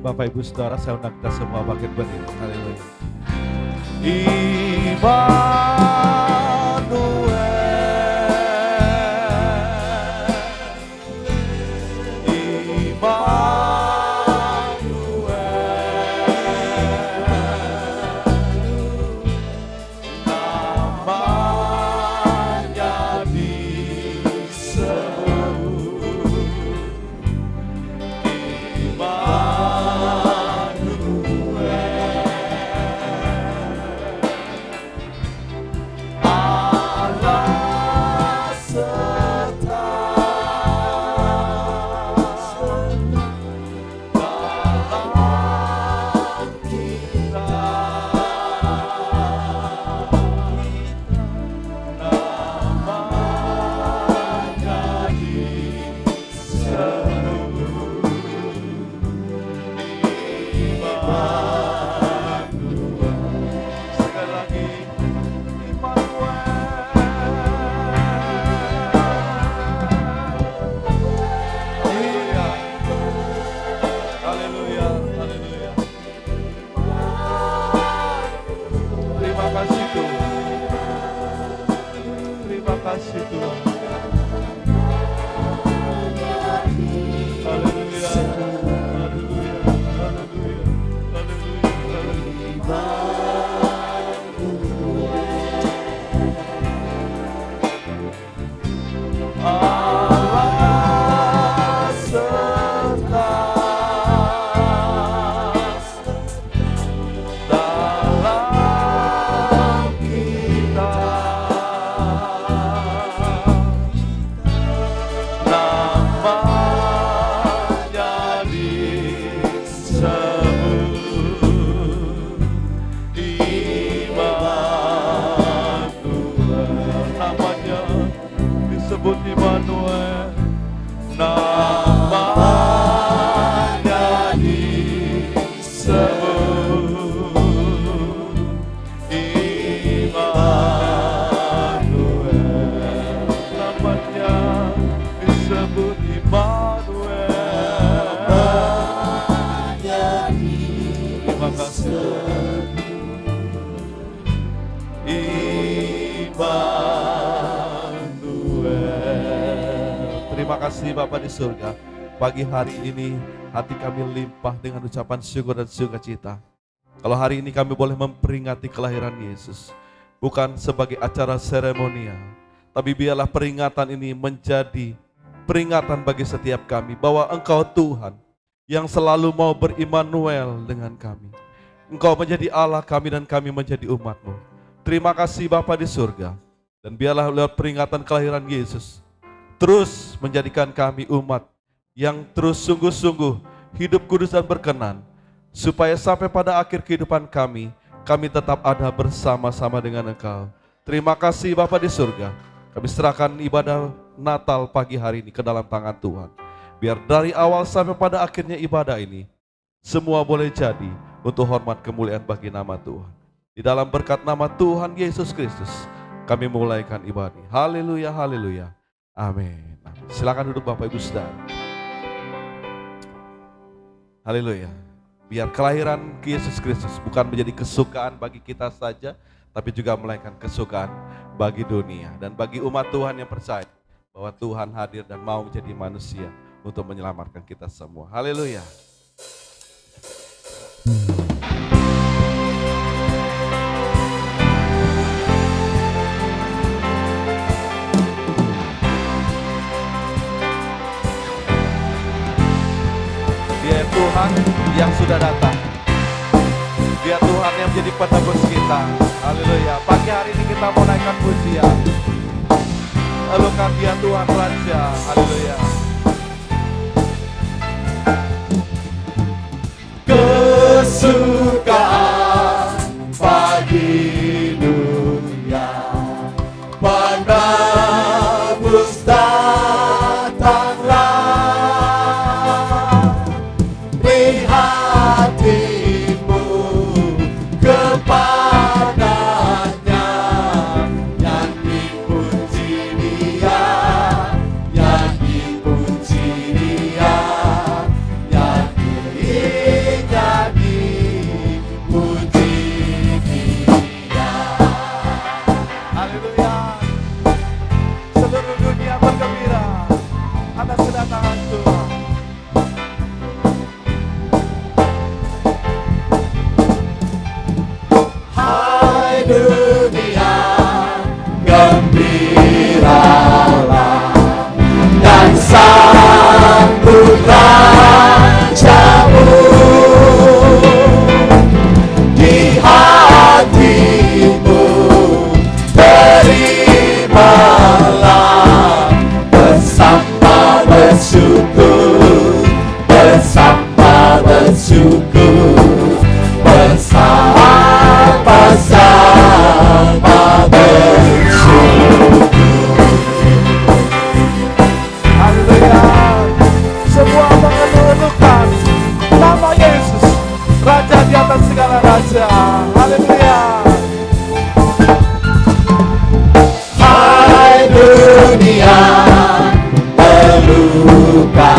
Bapak Ibu Saudara, saya undang kita semua bangkit berdiri. Haleluya. Terima kasih Bapa di surga. Pagi hari ini hati kami limpah dengan ucapan syukur dan sukacita. Kalau hari ini kami boleh memperingati kelahiran Yesus, bukan sebagai acara seremonial, tapi biarlah peringatan ini menjadi peringatan bagi setiap kami bahwa Engkau Tuhan yang selalu mau berimanuel dengan kami. Engkau menjadi Allah kami dan kami menjadi umat-Mu. Terima kasih Bapa di surga. Dan biarlah lewat peringatan kelahiran Yesus terus menjadikan kami umat yang terus sungguh-sungguh hidup kudus dan berkenan, supaya sampai pada akhir kehidupan kami tetap ada bersama-sama dengan Engkau. Terima kasih Bapa di surga. Kami serahkan ibadah Natal pagi hari ini ke dalam tangan Tuhan. Biar dari awal sampai pada akhirnya ibadah ini semua boleh jadi untuk hormat kemuliaan bagi nama Tuhan. Di dalam berkat nama Tuhan Yesus Kristus kami mulaikan ibadah. Haleluya, haleluya. Amin. Silakan duduk Bapak Ibu Saudara. Haleluya. Biar kelahiran Yesus Kristus bukan menjadi kesukaan bagi kita saja, tapi juga melainkan kesukaan bagi dunia dan bagi umat Tuhan yang percaya bahwa Tuhan hadir dan mau menjadi manusia untuk menyelamatkan kita semua. Haleluya. Dia Tuhan yang sudah datang. Dia Tuhan yang menjadi penebus kita. Haleluya. Pagi hari ini kita mau naikkan pujian. Elukan Dia Tuhan Raja. Haleluya. Kesukaan pagi dunia, penebus datanglah. Beri hatimu kepadanya, yang dipuji Dia, yang dipuji Dia, yang diinginkan Haleluya. Seluruh dunia bergembira atas kedatangan Tuhan. Hai dunia, gembiralah dan sambut Rajamu. Di hatimu terimalah bersama bersyukur, bersama bersyukur, bersama-sama bersyukur. Haleluya. Semua mengeluhkan nama Yesus, Raja di atas segala raja. Haleluya. Hai dunia, pelukkanlah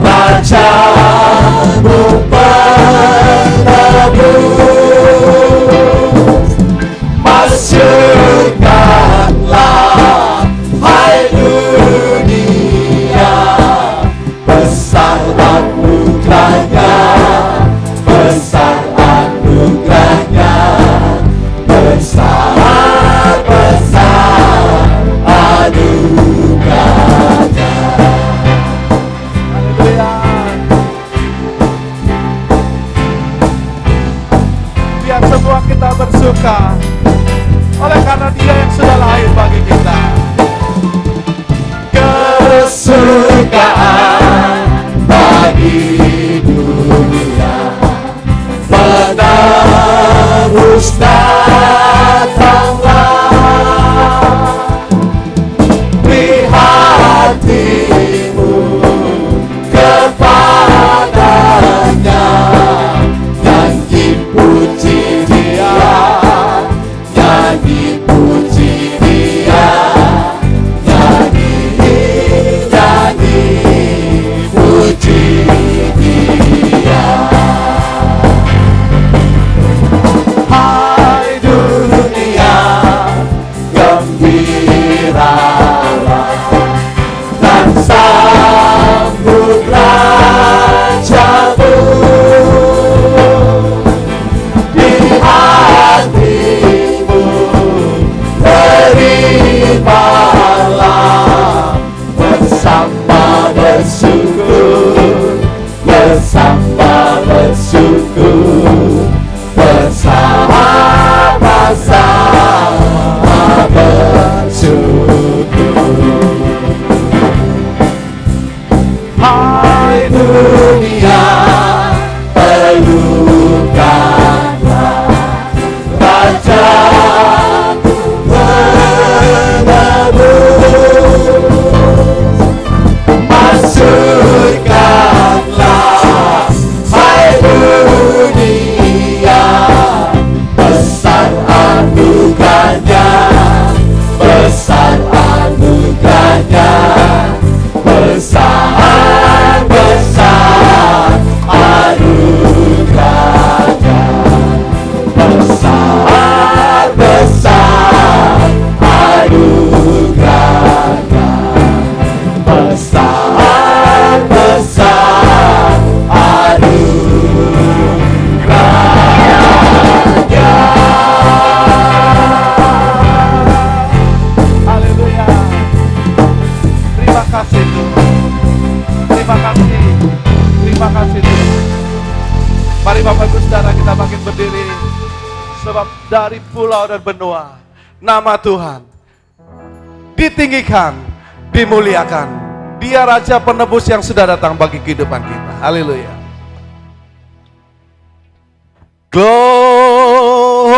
Rajamu penebus. Masyurkanlah, hai dunia, besar anugerahnya, besar anugerahnya, besar anugerahnya. Haleluya. Biar semua kita bersuka oleh karena Dia yang sudah lahir bagi kita. Kesukaan bagi dunia menembus datanglah. Beri hatimu kepadanya, nyanyi puji Dia, nyanyi puji Dia, nyanyi puji Dia. Hai dunia, gembiralah dan sambut Rajamu. Di hatimu terimalah bersama bersyukur, bersama bersyukur, bersama-sama bersyukur. Hai dunia, pelukkanlah Rajamu penebus. Masyurkanlah, hai dunia, besar anugerahnya, besar anugerahnya, besar anugerahnya, besar anugerahnya, besar anugerahnya. Haleluya. Terima kasih Tuhan. Terima kasih. Terima kasih Tuhan. Mari Bapak Ibu Saudara kita makin berdiri. Sebab dari pulau dan benua nama Tuhan ditinggikan, dimuliakan. Dia Raja Penebus yang sudah datang bagi kehidupan kita. Haleluya. Gloria,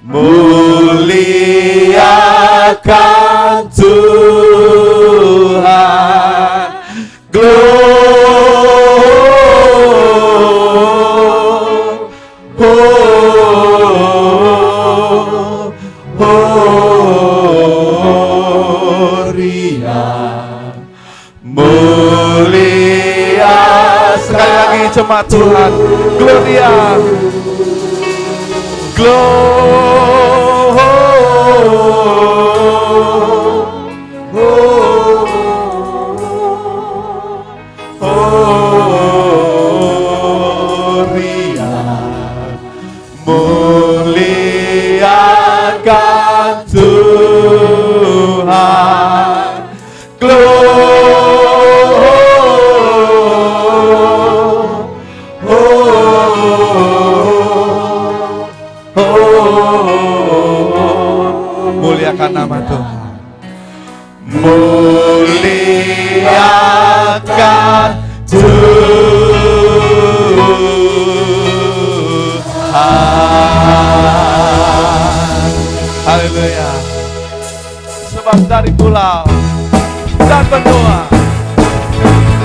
muliakan Tuhan. Gloria, Gloria, mulia. Sekali lagi jemaat Tuhan, Gloria, Gloria, muliakan Tuhan. muliakan nama Tuhan. Muliakan Tuhan. Haleluya. Sebab dari pulau dan benua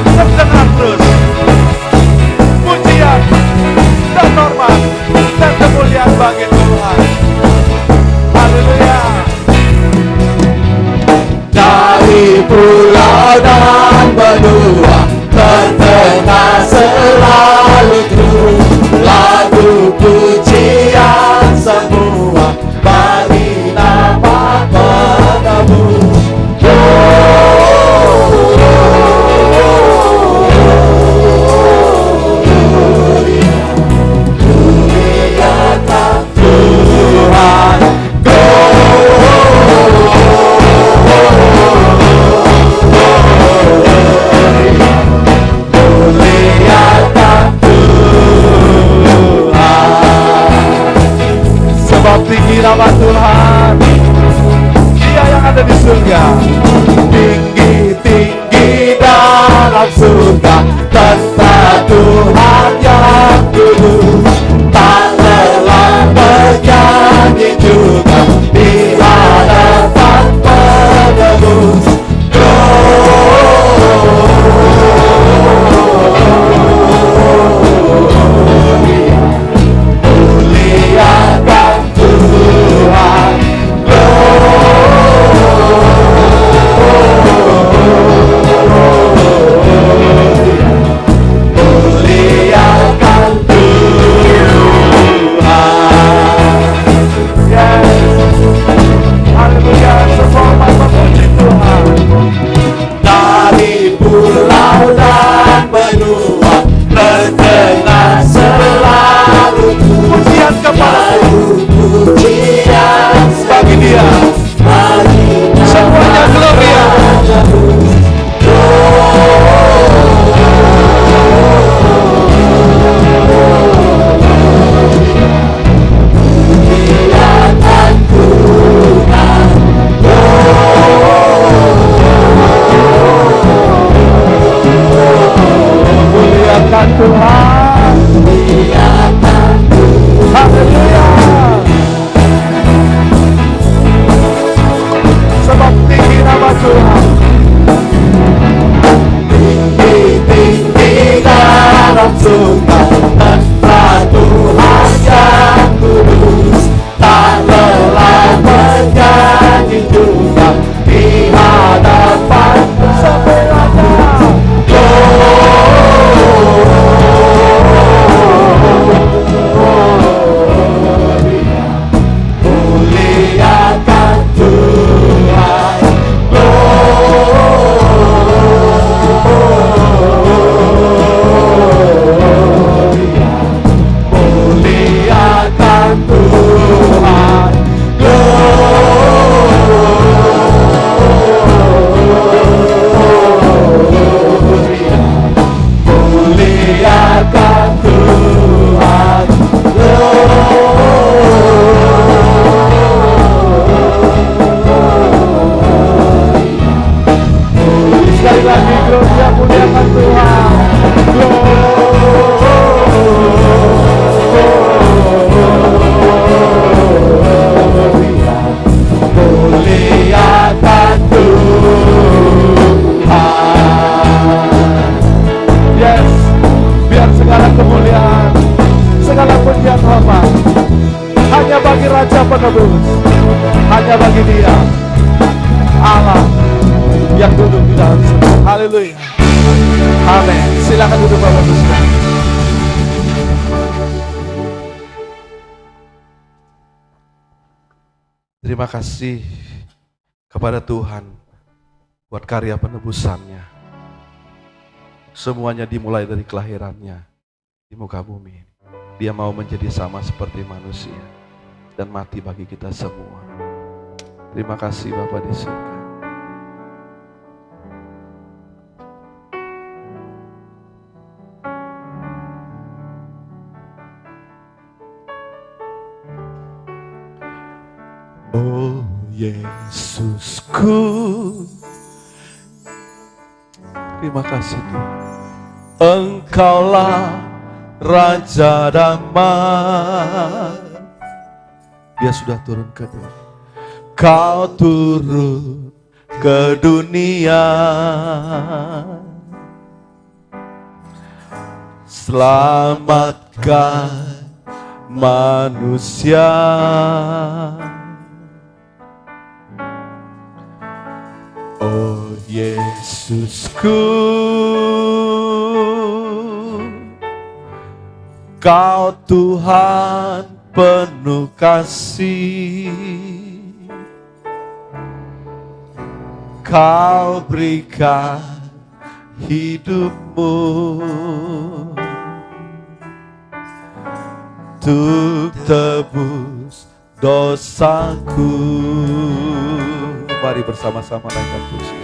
terdengar terus pujian dan hormat dan kemuliaan bagi Tuhan. Haleluya. Dari pulau dan benua terdengar selalu terus lagu pujian semua bagi nama penebus. Muliakan Tuhan. Tinggi nama Tuhan, Dia yang ada di surga. Tinggi-tinggi dalam surga tempat Tuhan yang kudus. Tak lelah bernyanyi juga di hadapan penebus. Semuanya Gloria. Muliakan Tuhan. Haleluya. Sebab tinggi nama Tuhan. Tinggi-tinggi dalam surga tempat Tuhan yang kudus. Tak lelah bernyanyi juga di hadapan sebenarnya. Muliakan Tuhan. Muliakan Tuhan. Muliakan Tuhan. Sekali lagi Gloria, muliakan Tuhan. Muliakan Tuhan. Yes, biar segala kemuliaan, segala pujian hormat hanya bagi Raja Penebus, hanya bagi Dia, Allah yang duduk di dalam surga. Haleluya. Amin. Silakan duduk Bapak Ibu sekalian. Terima kasih kepada Tuhan buat karya penebusannya. Semuanya dimulai dari kelahirannya di muka bumi. Dia mau menjadi sama seperti manusia dan mati bagi kita semua. Terima kasih Bapa di surga. Oh Yesusku, terima kasih Tuhan. Engkaulah Raja Damai. Dia sudah turun ke dunia. Kau turun ke dunia, selamatkan manusia. Oh Yesusku, Kau Tuhan penuh kasih, Kau berikan hidupmu untuk tebus dosaku. Mari bersama-sama naikkan pujian.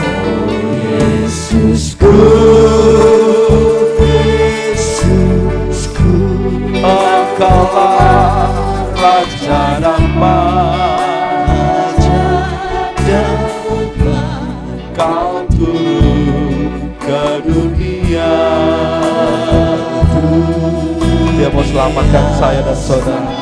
Oh Yesusku, Yesusku, Engkaulah Raja Damai, Kau turun ke dunia. Dia mau selamatkan saya dan saudara.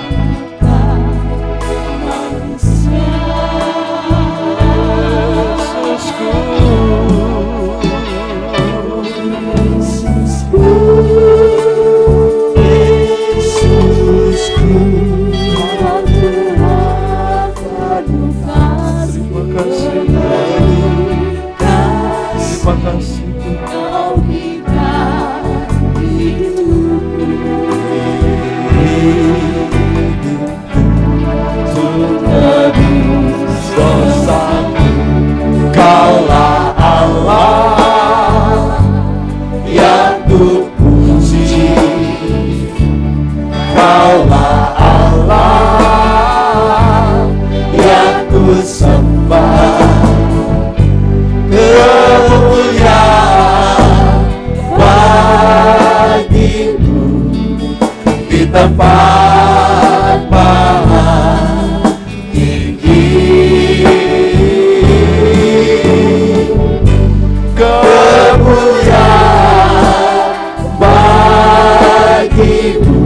Kaulah Allah yang kupuji, Kaulah Allah yang kusembah, kemuliaan bagimu di tempat maha tinggi. Kemuliaan bagimu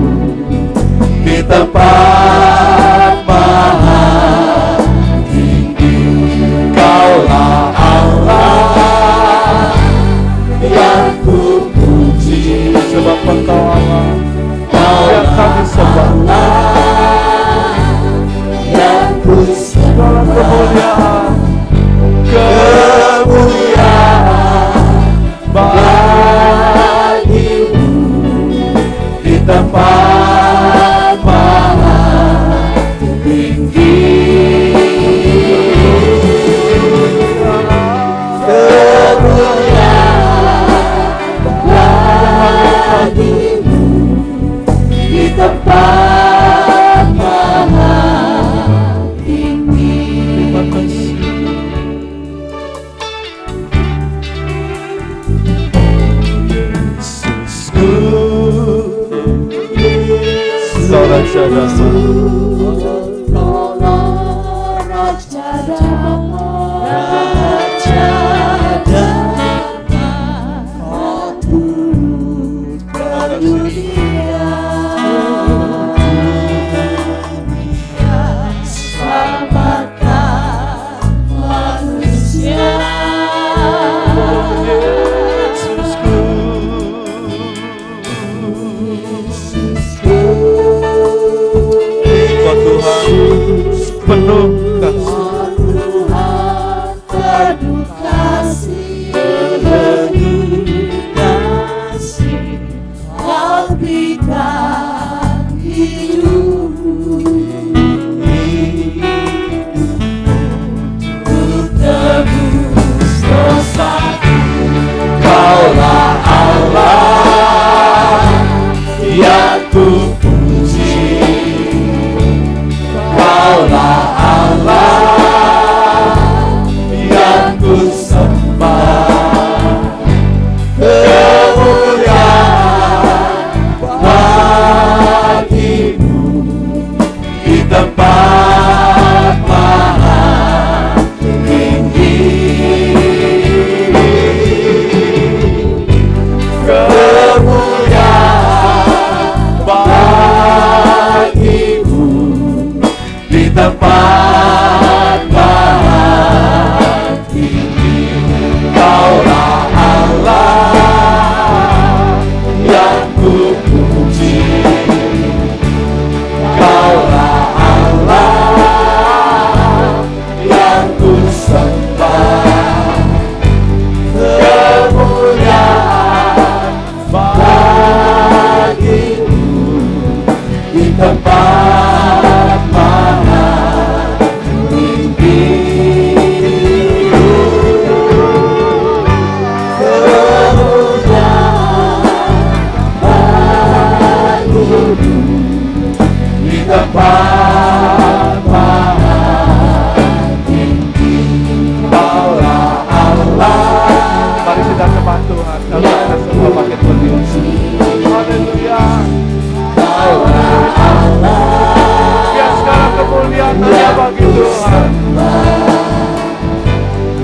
di tempat maha tinggi. Kaulah Allah yang kupuji, sebab Engkau Allah yang kami sembah, yang ku sembah. Kemuliaan bagimu di tempat maha tinggi. Kemuliaan bagimu di tempat maha tinggi. Terima kasih. Raja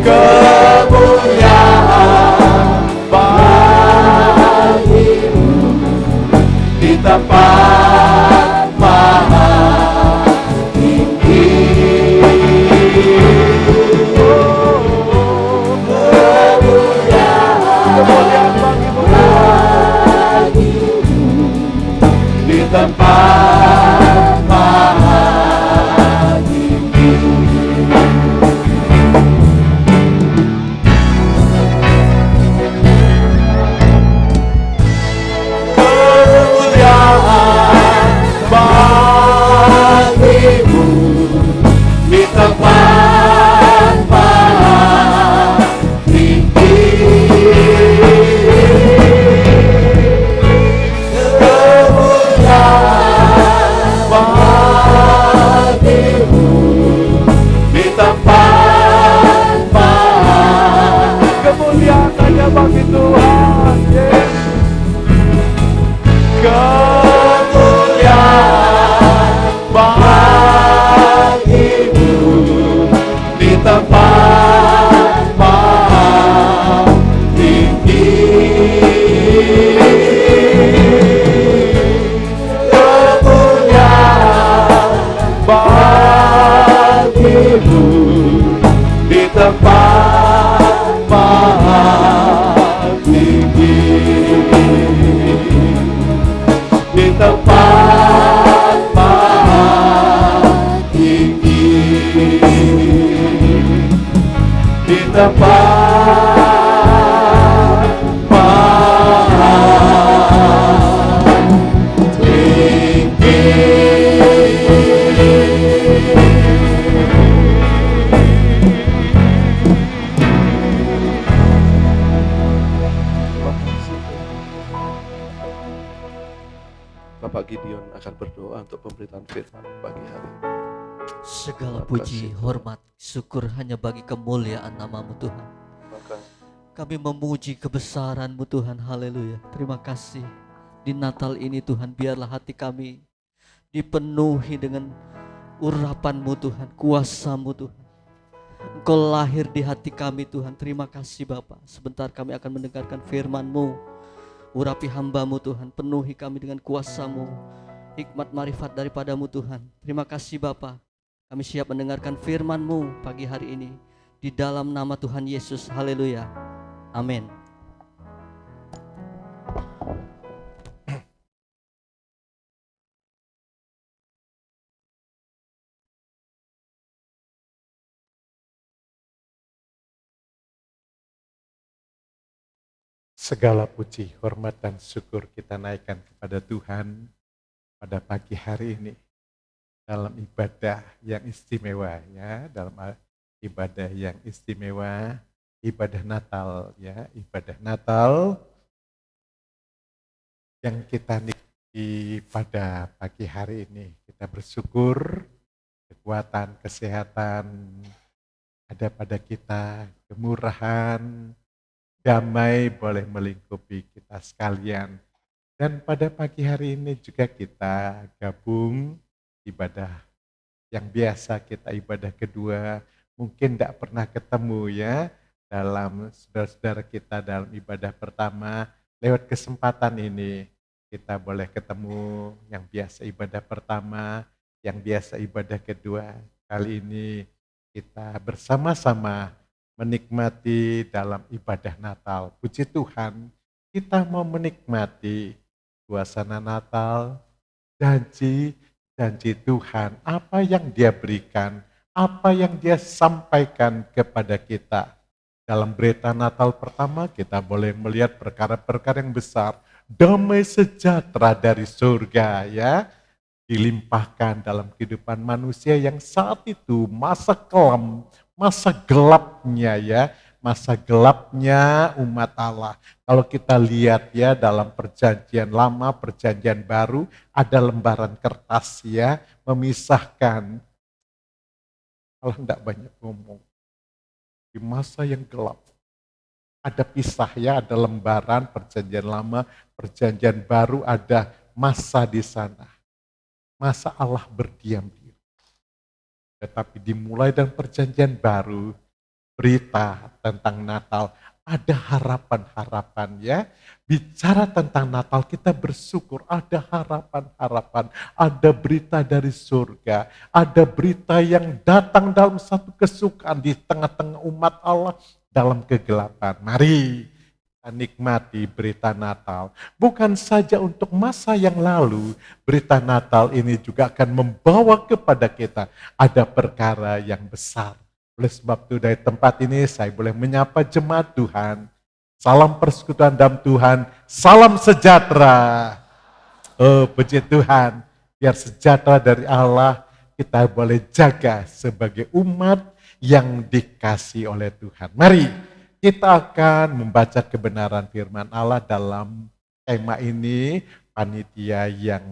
kemuliaan bagimu di tempat maha tinggi. Kemuliaan bagimu di tempat maha tinggi. Kemuliaan bagimu di tempat maha tinggi. Kemuliaan bagimu di tempat maha. Kemuliaan hanya bagi Tuhan, yes. Kemuliaan bagimu di tempat maha tinggi. Kemuliaan bagimu di tempat maha tinggi. Di tempat maha tinggi. Di tempat maha tinggi. Bapak Gideon akan berdoa untuk pemberitaan firman pagi hari ini. Segala Terima puji, kasih, Tuhan. hormat, syukur hanya bagi kemuliaan nama-Mu Tuhan. Maka Kami memuji kebesaran-Mu Tuhan, haleluya. Terima kasih. Di Natal ini Tuhan, biarlah hati kami dipenuhi dengan urapan-Mu Tuhan, kuasa-Mu Tuhan. Engkau lahir di hati kami Tuhan. Terima kasih Bapa. Sebentar kami akan mendengarkan firman-Mu. Urapi hamba-Mu Tuhan, penuhi kami dengan kuasa-Mu, hikmat marifat daripada-Mu Tuhan. Terima kasih Bapa. Kami siap mendengarkan firman-Mu pagi hari ini. Di dalam nama Tuhan Yesus, haleluya. Amin. Segala puji, hormat, dan syukur kita naikkan kepada Tuhan pada pagi hari ini dalam ibadah yang istimewa, ya, dalam ibadah yang istimewa, ibadah Natal, ya, ibadah Natal yang kita nikmati pada pagi hari ini. Kita bersyukur kekuatan, kesehatan ada pada kita, kemurahan, damai boleh melingkupi kita sekalian. Dan pada pagi hari ini juga kita gabung ibadah yang biasa kita ibadah kedua. Mungkin tidak pernah ketemu ya dalam saudara-saudara kita dalam ibadah pertama. Lewat kesempatan ini kita boleh ketemu yang biasa ibadah pertama, yang biasa ibadah kedua. Kali ini kita bersama-sama menikmati dalam ibadah Natal. Puji Tuhan, kita mau menikmati suasana Natal, janji Tuhan, apa yang Dia berikan, apa yang Dia sampaikan kepada kita. Dalam berita Natal pertama, kita boleh melihat perkara-perkara yang besar, damai sejahtera dari surga, ya, dilimpahkan dalam kehidupan manusia yang saat itu masa kelam, masa gelapnya, ya, masa gelapnya umat Allah. Kalau kita lihat ya dalam perjanjian lama, perjanjian baru, ada lembaran kertas ya memisahkan. Allah tidak banyak ngomong. Di masa yang gelap, ada pisah ya, ada lembaran perjanjian lama, perjanjian baru, ada masa di sana. Masa Allah berdiam diri. Tetapi dimulai dengan perjanjian baru, berita tentang Natal, ada harapan-harapan ya. Bicara tentang Natal kita bersyukur, ada harapan-harapan, ada berita dari surga, ada berita yang datang dalam satu kesukaan di tengah-tengah umat Allah dalam kegelapan. Mari kita nikmati berita Natal. Bukan saja untuk masa yang lalu, berita Natal ini juga akan membawa kepada kita ada perkara yang besar. Oleh sebab itu dari tempat ini saya boleh menyapa jemaat Tuhan. Salam persekutuan dalam Tuhan, salam sejahtera. Oh puji Tuhan, biar sejahtera dari Allah kita boleh jaga sebagai umat yang dikasih oleh Tuhan. Mari kita akan membaca kebenaran firman Allah dalam tema ini. Panitia yang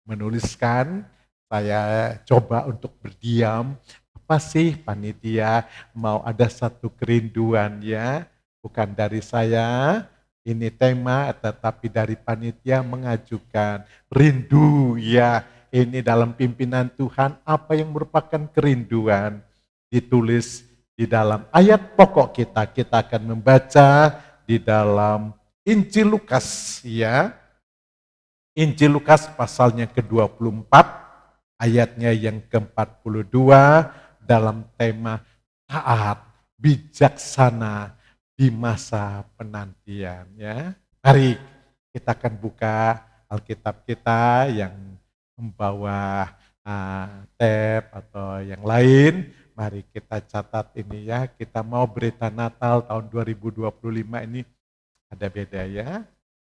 menuliskan, saya coba untuk berdiam. Apa sih panitia mau ada satu kerinduan ya? Bukan dari saya, ini tema tetapi dari panitia mengajukan rindu ya. Ini dalam pimpinan Tuhan apa yang merupakan kerinduan ditulis di dalam ayat pokok kita. Kita akan membaca di dalam Injil Lukas ya. Injil Lukas pasalnya ke-24 ayatnya yang ke-42 dalam tema taat bijaksana di masa penantian ya. Mari kita akan buka Alkitab kita yang membawa tab atau yang lain. Mari kita catat ini ya. Kita mau berita Natal tahun 2025 ini ada beda ya.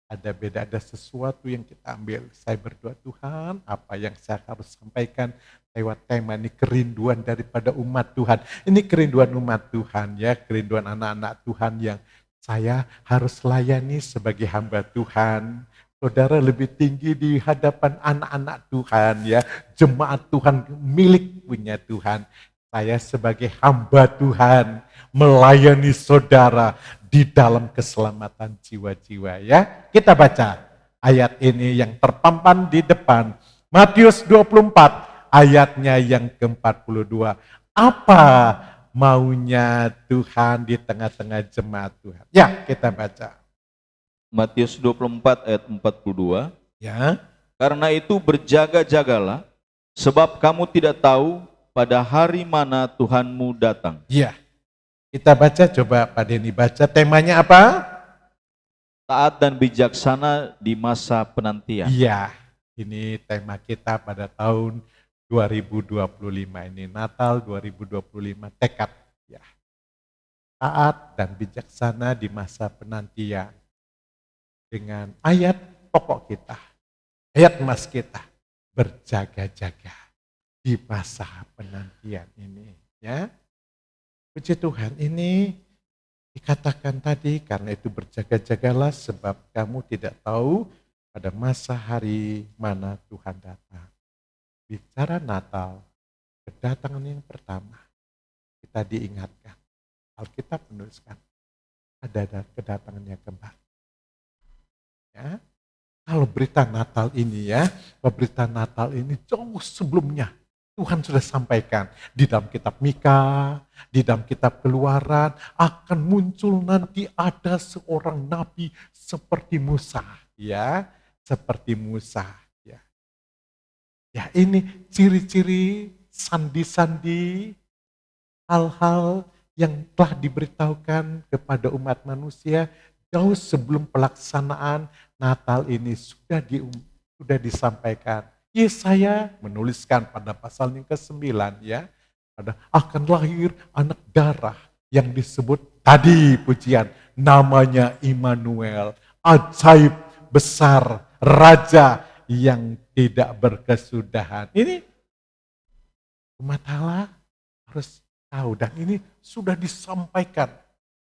Ada beda, ada sesuatu yang kita ambil. Saya berdoa Tuhan, apa yang saya harus sampaikan lewat tema ini kerinduan daripada umat Tuhan. Ini kerinduan umat Tuhan ya, kerinduan anak-anak Tuhan yang saya harus layani sebagai hamba Tuhan. Saudara lebih tinggi di hadapan anak-anak Tuhan ya, jemaat Tuhan milik punya Tuhan. Saya sebagai hamba Tuhan melayani saudara di dalam keselamatan jiwa-jiwa ya. Kita baca ayat ini yang terpampang di depan. Matius 24 ayatnya yang ke-42. Apa maunya Tuhan di tengah-tengah jemaat Tuhan? Ya, kita baca. Matius 24 ayat 42. Ya. Karena itu berjaga-jagalah, sebab kamu tidak tahu pada hari mana Tuhanmu datang. Ya. Kita baca, coba Pak Denny baca. Temanya apa? Taat dan bijaksana di masa penantian. Iya, ini tema kita pada tahun 2025 ini. Natal 2025, tekad. Ya. Taat dan bijaksana di masa penantian. Dengan ayat pokok kita, ayat emas kita. Berjaga-jaga di masa penantian ini. Ya. Puji Tuhan, ini dikatakan tadi, karena itu berjaga-jagalah sebab kamu tidak tahu pada masa hari mana Tuhan datang. Bicara Natal, kedatangan yang pertama, kita diingatkan. Alkitab menuliskan, ada kedatangannya kembali. Ya, kalau berita Natal ini ya, berita Natal ini jauh sebelumnya, Tuhan sudah sampaikan di dalam kitab Mika, di dalam kitab Keluaran, akan muncul nanti ada seorang nabi seperti Musa, ya, seperti Musa, ya. Ya, ini ciri-ciri sandi-sandi hal-hal yang telah diberitahukan kepada umat manusia jauh sebelum pelaksanaan Natal ini sudah disampaikan. Yesaya menuliskan pada pasal yang ke-9 ya, akan lahir anak darah yang disebut tadi pujian namanya Immanuel, ajaib besar, raja yang tidak berkesudahan. Ini umat Allah harus tahu dan ini sudah disampaikan.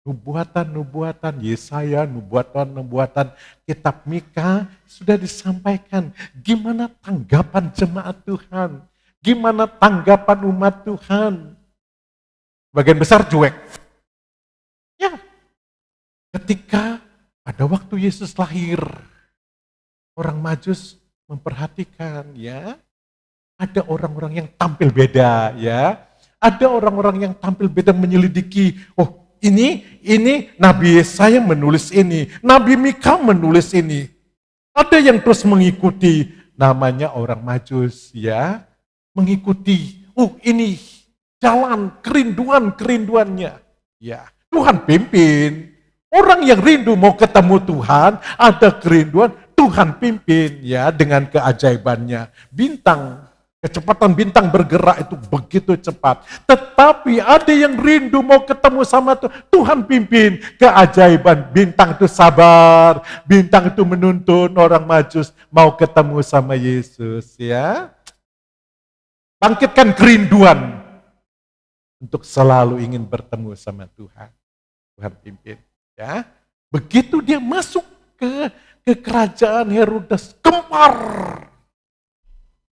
Nubuatan-nubuatan Yesaya, nubuatan-nubuatan kitab Mika sudah disampaikan. Gimana tanggapan jemaat Tuhan? Gimana tanggapan umat Tuhan? Bagian besar cuek. Ya, ketika pada waktu Yesus lahir, orang Majus memperhatikan ya, ada orang-orang yang tampil beda ya. Ada orang-orang yang tampil beda menyelidiki. Oh, ini Nabi Yesaya menulis ini, Nabi Mika menulis ini. Ada yang terus mengikuti, namanya orang Majus ya, mengikuti. Oh, ini jalan kerinduannya. Ya, Tuhan pimpin. Orang yang rindu mau ketemu Tuhan, ada kerinduan, Tuhan pimpin ya dengan keajaibannya. Kecepatan bintang bergerak itu begitu cepat. Tetapi ada yang rindu mau ketemu sama Tuhan, Tuhan pimpin. Keajaiban, bintang itu sabar, bintang itu menuntun orang Majus mau ketemu sama Yesus ya. Bangkitkan kerinduan untuk selalu ingin bertemu sama Tuhan. Tuhan pimpin ya. Begitu dia masuk ke kerajaan Herodes, gempar.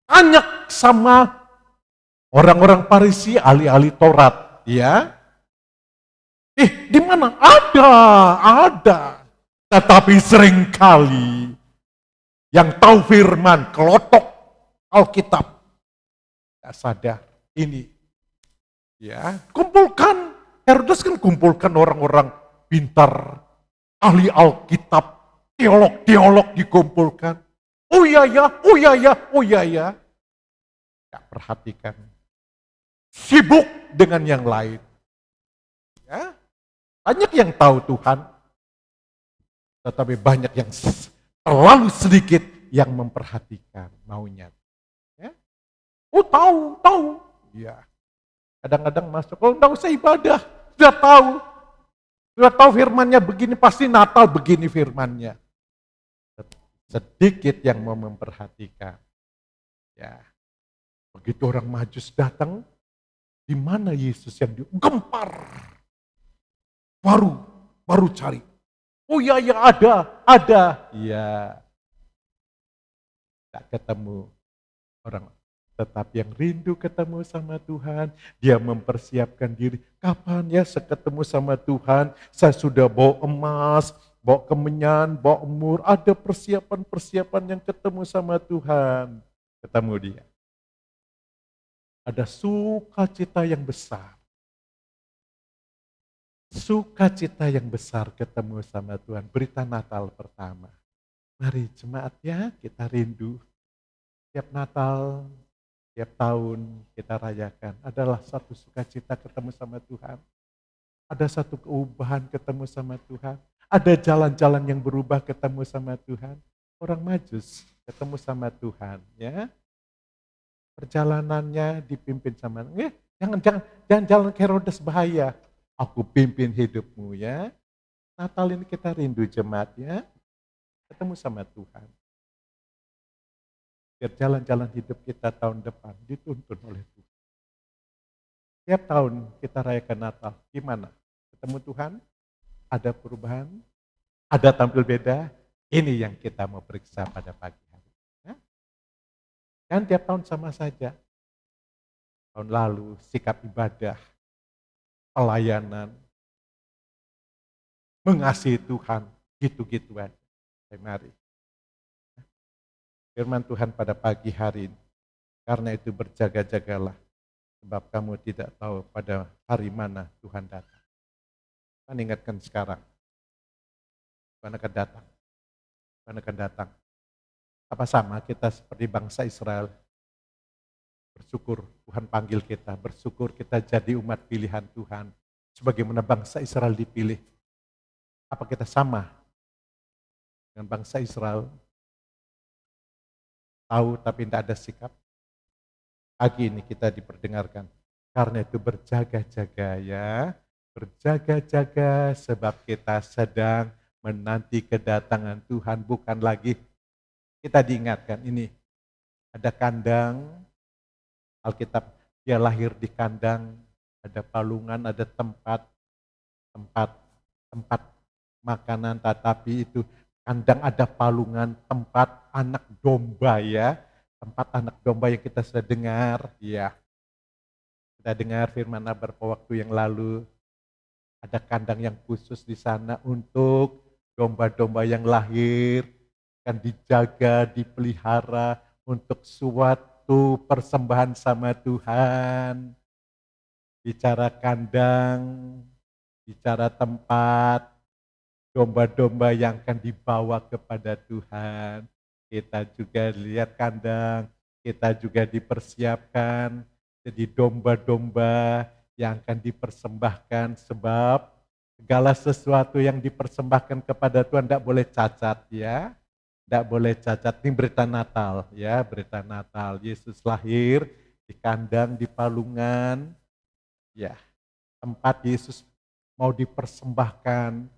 Banyak sama orang-orang Farisi, ahli-ahli Taurat, ya. Di mana? Ada. Tetapi seringkali yang tahu firman, kelotok Alkitab, tidak sadar ini. Ya, kumpulkan. Herodes kan kumpulkan orang-orang pintar, ahli Alkitab, teolog dikumpulkan. Oh iya ya. Gak perhatikan. Sibuk dengan yang lain. Ya. Banyak yang tahu Tuhan, tetapi banyak yang terlalu sedikit yang memperhatikan maunya. Ya. Oh tahu. Ya. Kadang-kadang masuk, oh enggak usah ibadah, sudah tahu firmannya begini, pasti Natal begini firmannya. Sedikit yang mau memperhatikan. Ya. Begitu orang Majus datang, di mana Yesus yang digempar? Baru cari. Oh iya ada. Iya. Tak ketemu orang. Tetapi yang rindu ketemu sama Tuhan, dia mempersiapkan diri. Kapan ya saya ketemu sama Tuhan? Saya sudah bawa emas, bawa kemenyan, bawa emur. Ada persiapan-persiapan yang ketemu sama Tuhan. Ketemu dia. Ada sukacita yang besar. Sukacita yang besar ketemu sama Tuhan. Berita Natal pertama. Mari jemaat ya, kita rindu. Tiap Natal, tiap tahun kita rayakan. Adalah satu sukacita ketemu sama Tuhan. Ada satu keubahan ketemu sama Tuhan. Ada jalan-jalan yang berubah ketemu sama Tuhan. Orang Majus ketemu sama Tuhan, ya. Perjalanannya dipimpin sama, jangan jalan ke Herodes, bahaya. Aku pimpin hidupmu, ya. Natal ini kita rindu jemaat, ya. Ketemu sama Tuhan. Biar jalan-jalan hidup kita tahun depan dituntun oleh Tuhan. Tiap tahun kita rayakan Natal, gimana? Ketemu Tuhan, ada perubahan, ada tampil beda. Ini yang kita mau periksa pada pagi hari. Ya? Dan tiap tahun sama saja. Tahun lalu sikap ibadah, pelayanan, mengasihi Tuhan, gitu-gitu aja. Mari. Firman Tuhan pada pagi hari ini. Karena itu berjaga-jagalah. Sebab kamu tidak tahu pada hari mana Tuhan datang. Tuhan ingatkan sekarang. Tuhan akan datang. Tuhan akan datang. Apa sama kita seperti bangsa Israel? Bersyukur Tuhan panggil kita. Bersyukur kita jadi umat pilihan Tuhan. Sebagaimana bangsa Israel dipilih. Apa kita sama dengan bangsa Israel? Tahu tapi tidak ada sikap. Pagi ini kita diperdengarkan. Karena itu berjaga-jaga ya. Berjaga-jaga sebab kita sedang menanti kedatangan Tuhan. Bukan lagi kita diingatkan ini. Ada kandang. Alkitab dia lahir di kandang. Ada palungan, ada tempat makanan, tetapi itu kandang ada palungan, tempat anak domba ya. Tempat anak domba yang kita sudah dengar. Ya. Kita dengar firman beberapa waktu yang lalu. Ada kandang yang khusus di sana untuk domba-domba yang lahir. Akan dijaga, dipelihara untuk suatu persembahan sama Tuhan. bicara kandang, bicara tempat, domba-domba yang akan dibawa kepada Tuhan. Kita juga lihat kandang, kita juga dipersiapkan jadi domba-domba yang akan dipersembahkan, sebab segala sesuatu yang dipersembahkan kepada Tuhan tidak boleh cacat ya. Tidak boleh cacat. Ini berita Natal ya, berita Natal. Yesus lahir di kandang, di palungan. Ya, tempat Yesus mau dipersembahkan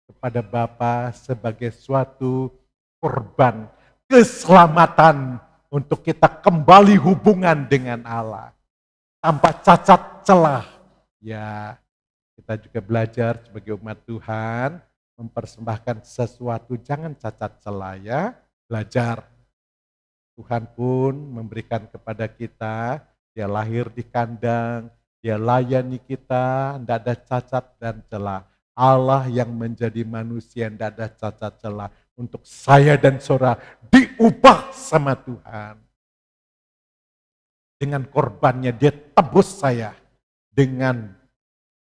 kepada Bapa sebagai suatu korban keselamatan untuk kita kembali hubungan dengan Allah tanpa cacat celah. Ya, kita juga belajar sebagai umat Tuhan mempersembahkan sesuatu jangan cacat celah ya. Belajar. Tuhan pun memberikan kepada kita, dia lahir di kandang, dia layani kita, tidak ada cacat dan celah. Allah yang menjadi manusia, tidak ada cacat celah. Untuk saya dan saudara diubah sama Tuhan. Dengan korbannya dia tebus saya. Dengan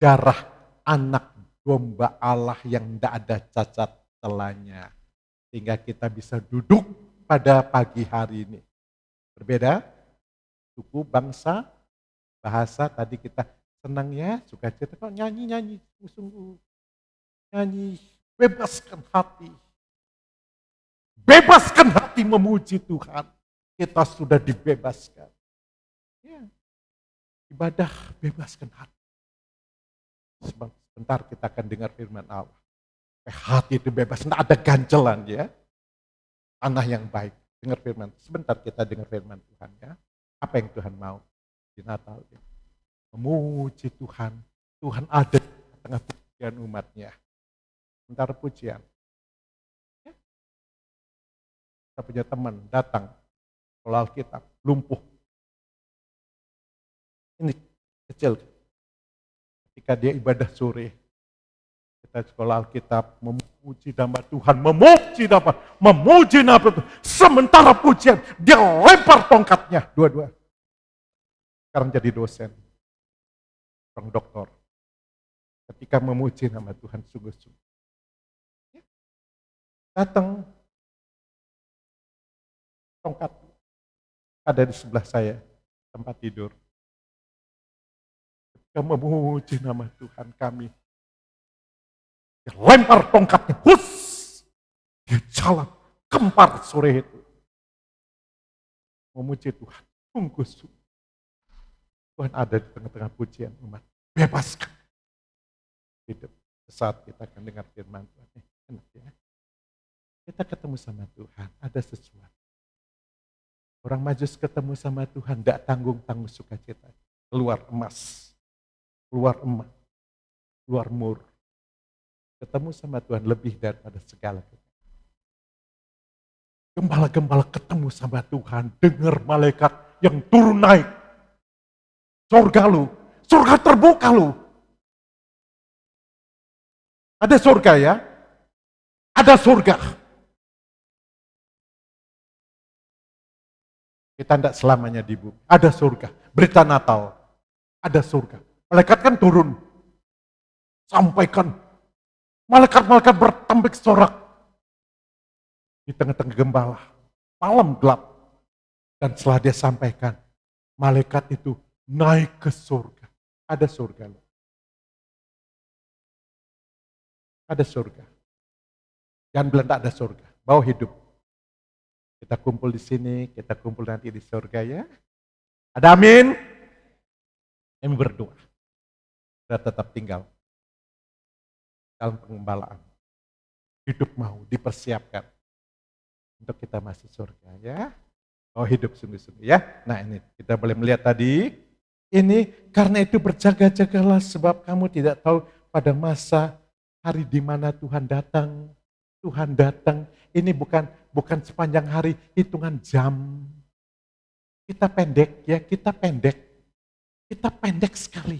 darah anak domba Allah yang tidak ada cacat celahnya. Sehingga kita bisa duduk pada pagi hari ini. Berbeda, suku, bangsa, bahasa, tadi kita senang ya, sukacita, kok nyanyi-nyanyi, sungguh nyanyi, bebaskan hati. Bebaskan hati memuji Tuhan. Kita sudah dibebaskan. Ya. Ibadah bebaskan hati. Sebentar kita akan dengar firman Allah. Hati itu bebas, tidak ada ganjelan ya. Tanah yang baik. Dengar firman. Sebentar kita dengar firman Tuhan ya. Apa yang Tuhan mau di Natal ya? Memuji Tuhan. Tuhan ada di tengah pujian umatnya. Sebentar pujian. Ya. Kita punya teman datang sekolah Alkitab, lumpuh. Ini kecil. Ketika dia ibadah sore, kita sekolah Alkitab memuji nama Tuhan, memuji nama Tuhan. Sementara pujian, dia lempar tongkatnya, dua-dua. Sekarang jadi dosen, orang doktor. Ketika memuji nama Tuhan sungguh-sungguh. Datang, tongkat ada di sebelah saya, tempat tidur. Ketika memuji nama Tuhan kami, dia lempar tongkatnya, hus! Dia jalan, kempar sore itu. Memuji Tuhan, sungguh-sungguh. Tuhan ada di tengah-tengah pujian umat. Bebaskan. Hidup. Saat kita akan dengar firman Tuhan. Enak ya. Kita ketemu sama Tuhan, ada sesuatu. Orang Majus ketemu sama Tuhan, tidak tanggung-tanggung sukacita. Keluar emas, keluar emas, keluar mur. Ketemu sama Tuhan lebih daripada segala. Gembala-gembala ketemu sama Tuhan, dengar malaikat yang turun naik. Surga lu, surga terbuka lu. Ada surga ya? Ada surga. Kita tidak selamanya di bumi. Ada surga. Berita Natal. Ada surga. Malaikat kan turun. Sampaikan. Malaikat-malaikat bertambik sorak. Di tengah-tengah gembala. Malam gelap. Dan setelah dia sampaikan. Malaikat itu naik ke surga. Ada surga. Ada surga. Jangan bilang tak ada surga. Bawa hidup. Kita kumpul di sini, kita kumpul nanti di surga ya. Ada amin? Kami berdoa. Kita tetap tinggal dalam pengembalaan. Hidup mau dipersiapkan untuk kita masuk surga ya. Oh hidup sungguh-sungguh ya. Nah ini kita boleh melihat tadi. Ini karena itu berjaga-jagalah sebab kamu tidak tahu pada masa hari di mana Tuhan datang. Tuhan datang. Ini bukan sepanjang hari, hitungan jam. Kita pendek ya, kita pendek. Kita pendek sekali.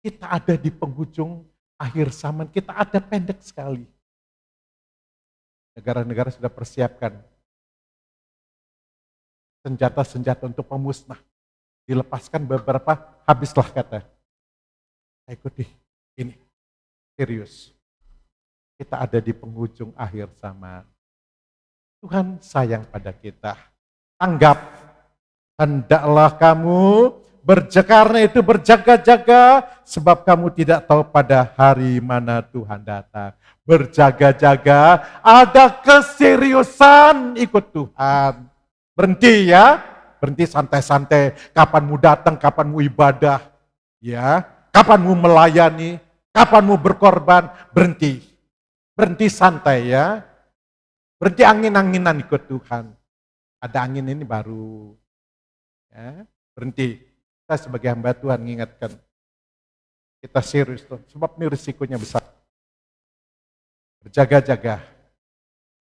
Kita ada di penghujung akhir zaman, kita ada pendek sekali. Negara-negara sudah persiapkan senjata-senjata untuk pemusnah. Dilepaskan beberapa, habislah kata. Ikuti ini, serius. Kita ada di penghujung akhir zaman. Tuhan sayang pada kita. Anggap, hendaklah kamu karena itu berjaga-jaga, sebab kamu tidak tahu pada hari mana Tuhan datang. Berjaga-jaga, ada keseriusan ikut Tuhan. Berhenti ya, berhenti santai-santai. Kapan mau datang, kapan mau ibadah, ya, kapan mau melayani, kapan mau berkorban, berhenti. Berhenti santai ya. Berhenti angin-anginan ikut Tuhan. Ada angin ini baru. Ya, berhenti. Kita sebagai hamba Tuhan mengingatkan. Kita serius tuh. Sebab ini risikonya besar. Berjaga-jaga.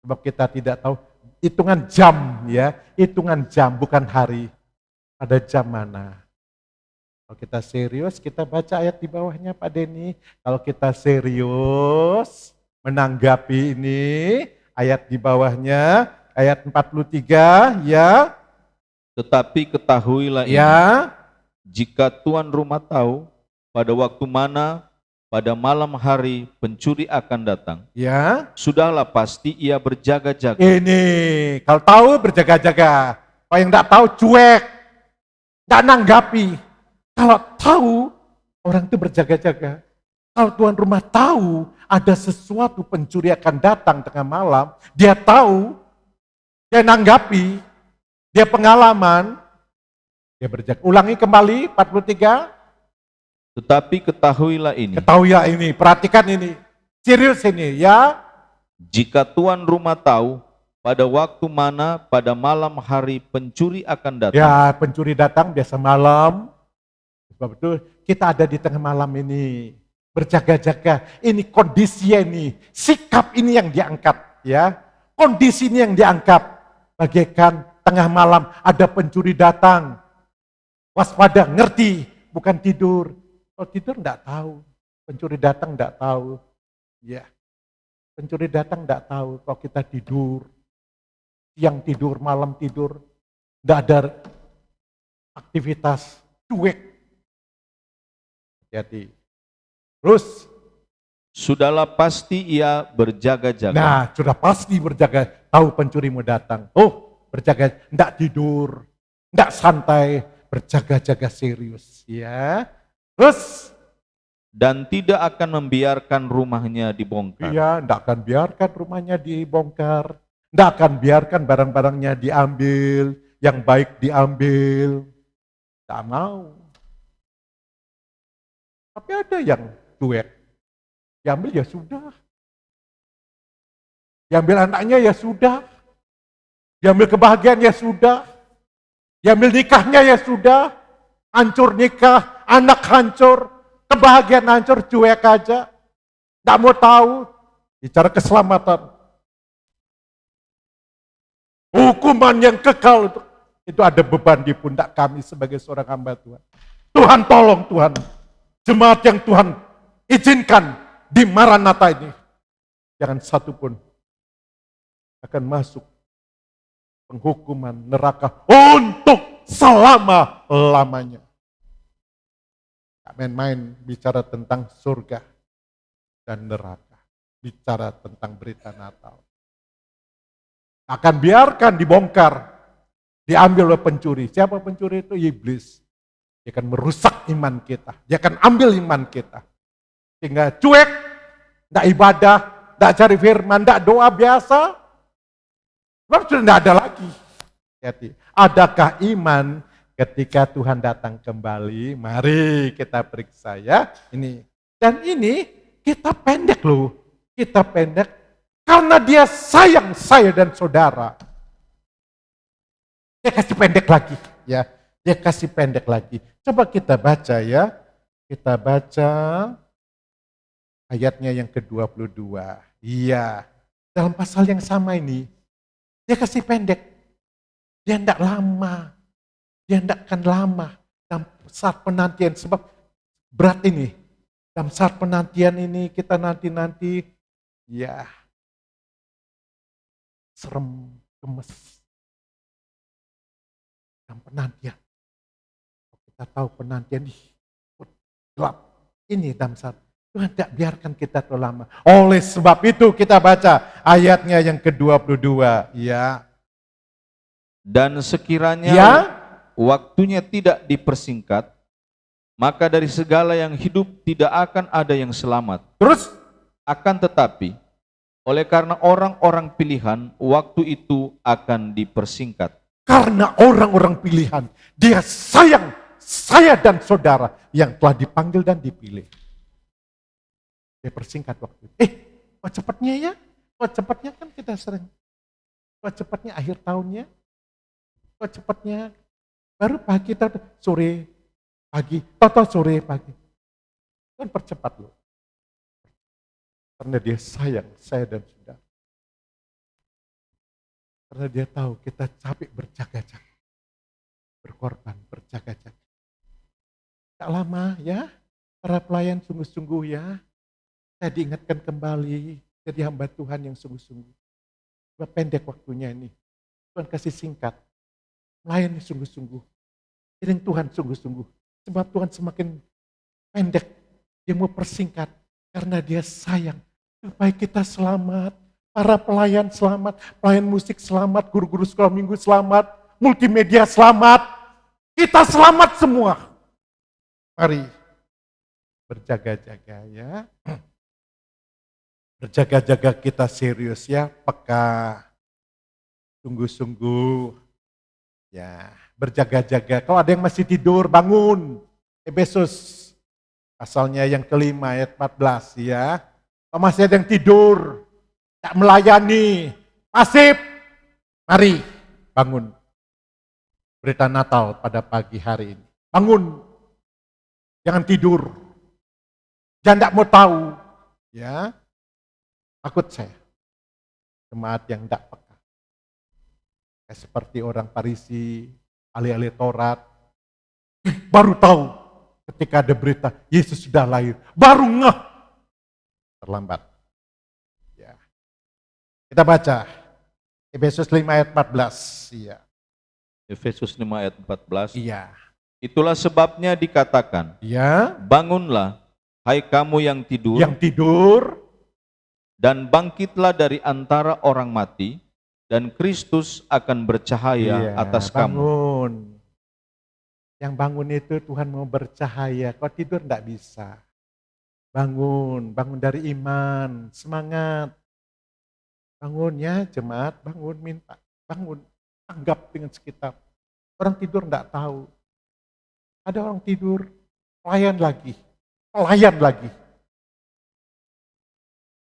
Sebab kita tidak tahu. Hitungan jam ya. Hitungan jam bukan hari. Pada jam mana. Kalau kita serius, kita baca ayat di bawahnya Pak Denny. Kalau kita serius menanggapi ini, ayat di bawahnya, ayat 43, ya. Tetapi ketahuilah ini, Ya, jika tuan rumah tahu pada waktu mana pada malam hari pencuri akan datang, ya. sudahlah pasti ia berjaga-jaga. Ini, kalau tahu berjaga-jaga. Kalau yang enggak tahu cuek, enggak nanggapi. Kalau tahu, orang itu berjaga-jaga. Kalau tuan rumah tahu ada sesuatu pencuri akan datang tengah malam, dia tahu, dia nanggapi, dia pengalaman, dia berjaga. Ulangi kembali 43. Tetapi ketahuilah ini, Ketahuilah ini, perhatikan ini. Serius ini ya. jika tuan rumah tahu pada waktu mana pada malam hari pencuri akan datang, Ya, pencuri datang biasa malam. Sebab itu kita ada di tengah malam ini. Berjaga-jaga. Ini kondisi ini, sikap ini yang diangkat ya. Kondisi ini yang diangkat. Bagaikan tengah malam ada pencuri datang. Waspada, ngerti, bukan tidur. Kalau tidur enggak tahu. Pencuri datang enggak tahu. Ya. Pencuri datang enggak tahu kalau kita tidur. Siang tidur, malam tidur. Enggak ada aktivitas, cuek. Jadi terus, sudahlah pasti ia berjaga-jaga. nah sudah pasti berjaga, tahu pencuri mau datang. Oh, berjaga, enggak tidur, enggak santai, berjaga-jaga serius. Ya, terus, Dan tidak akan membiarkan rumahnya dibongkar. iya, enggak akan biarkan rumahnya dibongkar, enggak akan biarkan barang-barangnya diambil, yang baik diambil, enggak mau. Tapi ada yang cuek. Diambil ya sudah. Diambil anaknya ya sudah. Diambil kebahagiaan ya sudah. Diambil nikahnya ya sudah. Hancur nikah, anak hancur, kebahagiaan hancur, cuek aja. Nggak mau tahu. Bicara keselamatan. Hukuman yang kekal itu ada beban di pundak kami sebagai seorang hamba Tuhan. Tuhan tolong Tuhan. Jemaat yang Tuhan izinkan di Maranatha ini. Jangan satu pun akan masuk penghukuman neraka untuk selama-lamanya. Gak main-main bicara tentang surga dan neraka. Bicara tentang berita Natal. Akan biarkan dibongkar, diambil oleh pencuri. Siapa pencuri itu? Iblis. Dia akan merusak iman kita. Dia akan ambil iman kita. Sehingga cuek, tidak ibadah, tidak cari firman, tidak doa biasa. Sebab sudah tidak ada lagi. Jadi, adakah iman ketika Tuhan datang kembali? Mari kita periksa ya. Ini. Dan ini kita pendek loh. Kita pendek karena dia sayang saya dan saudara. Dia kasih pendek lagi ya. Dia kasih pendek lagi. Coba kita baca ya. Kita baca ayatnya yang ke-22. Iya. Dalam pasal yang sama ini. Dia kasih pendek. Dia tidak lama. Dia tidak akan lama. Dalam saat penantian. Sebab berat ini. Dalam saat penantian ini kita nanti-nanti. Ya. Serem, gemes. Dalam penantian. Kita tahu penantian gelap, Ini Damsar. Tuhan tidak biarkan kita terlalu lama. Oleh sebab itu kita baca ayatnya yang ke-22. Ya. Dan sekiranya Ya. waktunya tidak dipersingkat, maka dari segala yang hidup tidak akan ada yang selamat. Terus Akan tetapi, oleh karena orang-orang pilihan, waktu itu akan dipersingkat. karena orang-orang pilihan, dia sayang saya dan saudara yang telah dipanggil dan dipilih. Dia persingkat waktu. Kok cepatnya ya? Kok cepatnya kan kita sering. Kok cepatnya akhir tahunnya? Kok cepatnya baru pagi, sore, pagi, sore, pagi. Kan percepat loh. Karena dia sayang saya dan saudara. Karena dia tahu kita capek berjaga-jaga. Berkorban, berjaga-jaga. Tak lama ya, para pelayan sungguh-sungguh ya. Saya diingatkan kembali jadi hamba Tuhan yang sungguh-sungguh. Sebab pendek waktunya ini. Tuhan kasih singkat. Melayani sungguh-sungguh. Iring Tuhan sungguh-sungguh. Sebab Tuhan semakin pendek. Dia mau persingkat. Karena dia sayang. Supaya kita selamat. Para pelayan selamat. Pelayan musik selamat. Guru-guru sekolah minggu selamat. Multimedia selamat. Kita selamat semua. Mari berjaga-jaga ya. Berjaga-jaga kita serius ya. Peka. Sungguh-sungguh. Ya, berjaga-jaga. Kalau ada yang masih tidur, bangun. Efesus pasalnya yang kelima ayat 14 ya. Kalau masih ada yang tidur, tak melayani, pasif, mari bangun. Berita Natal pada pagi hari ini. Bangun. Jangan tidur. Jangan tak mau tahu. Ya. Takut saya. Jemaat yang tak peka. Seperti orang Farisi, ahli-ahli Taurat. Baru tahu ketika ada berita Yesus sudah lahir. Baru ngeh. Terlambat. Ya. Kita baca Efesus 5 ayat 14. Iya. Efesus 5 ayat 14. Iya. Itulah sebabnya dikatakan, Iya. bangunlah, hai kamu yang tidur, Yang tidur. dan bangkitlah dari antara orang mati, dan Kristus akan bercahaya Iya, atas kamu. bangun. Yang bangun itu Tuhan mau bercahaya. Kau tidur enggak bisa. Bangun, bangun dari iman, semangat. Bangun ya jemaat, bangun minta, bangun. Tanggap dengan sekitar. Orang tidur enggak tahu. Ada orang tidur, pelayan lagi.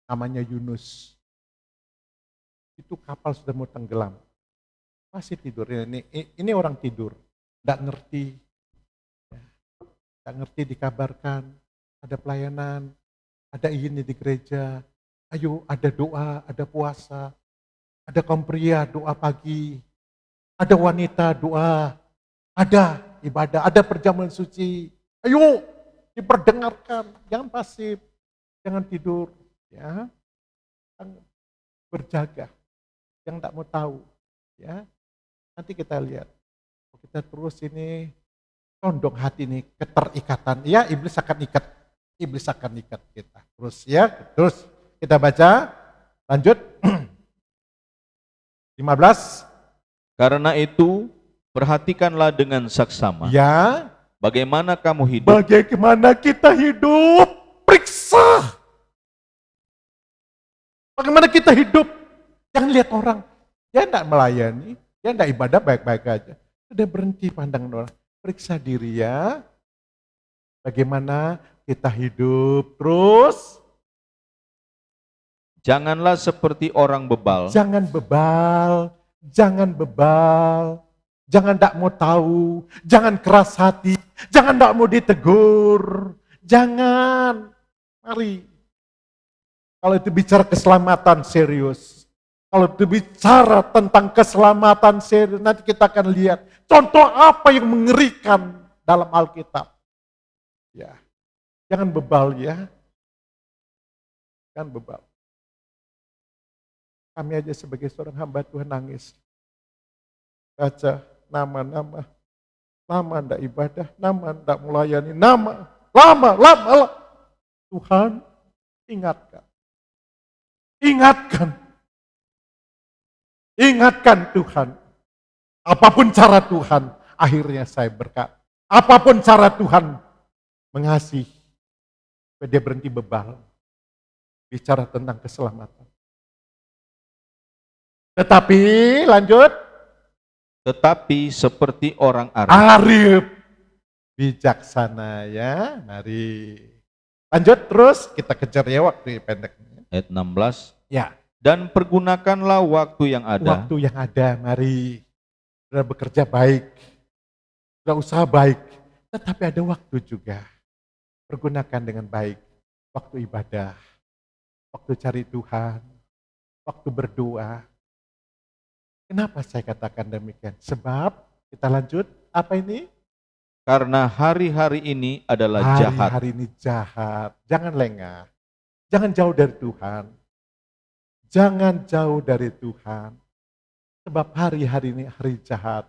Namanya Yunus. Itu kapal sudah mau tenggelam. Masih tidur. Ini orang tidur. Enggak ngerti. Enggak ngerti dikabarkan. Ada pelayanan. Ada ini di gereja. Ayo ada doa, ada puasa. Ada kaum pria doa pagi. Ada wanita doa. Ada ibadah, ada perjamuan suci. Ayo diperdengarkan. Jangan pasif. Jangan tidur. Ya. Berjaga. Yang tak mau tahu. Ya. Nanti kita lihat. Kita terus ini condong hati ini keterikatan. Ya, iblis akan ikat kita. Terus ya, terus kita baca. Lanjut. 15. Karena itu, perhatikanlah dengan saksama. Ya. Bagaimana kamu hidup? Bagaimana kita hidup? Periksa. Bagaimana kita hidup? Jangan lihat orang. Dia tidak melayani. Dia tidak ibadah baik-baik aja. Sudah berhenti pandangan orang. Periksa diri ya. Bagaimana kita hidup. Terus. Janganlah seperti orang bebal. Jangan bebal. Jangan bebal. Jangan tak mau tahu. Jangan keras hati. Jangan tak mau ditegur. Jangan. Mari. Kalau itu bicara keselamatan serius. Kalau itu bicara tentang keselamatan serius. Nanti kita akan lihat. Contoh apa yang mengerikan dalam Alkitab. Ya. Jangan bebal ya. Jangan bebal. Kami aja sebagai seorang hamba Tuhan nangis. Baca nama-nama. Lama ndak ibadah, lama ndak melayani, lama. Tuhan, ingatkan. Ingatkan. Ingatkan Tuhan. Apapun cara Tuhan, akhirnya saya berkata, apapun cara Tuhan mengasihi, dia berhenti bebal. Bicara tentang keselamatan. Tetapi, lanjut. Tetapi seperti orang Arab, Arif. Bijaksana ya, mari. Lanjut terus, kita kejar ya waktu pendek. ayat 16, Ya, dan pergunakanlah waktu yang ada waktu yang ada, mari. Sudah bekerja baik, sudah usaha baik, tetapi ada waktu juga. Pergunakan dengan baik. Waktu ibadah, waktu cari Tuhan, waktu berdoa. Kenapa saya katakan demikian? Sebab, kita lanjut, apa ini? karena hari-hari ini adalah jahat. Hari-hari ini jahat. Jangan lengah. Jangan jauh dari Tuhan. Jangan jauh dari Tuhan. Sebab hari-hari ini hari jahat.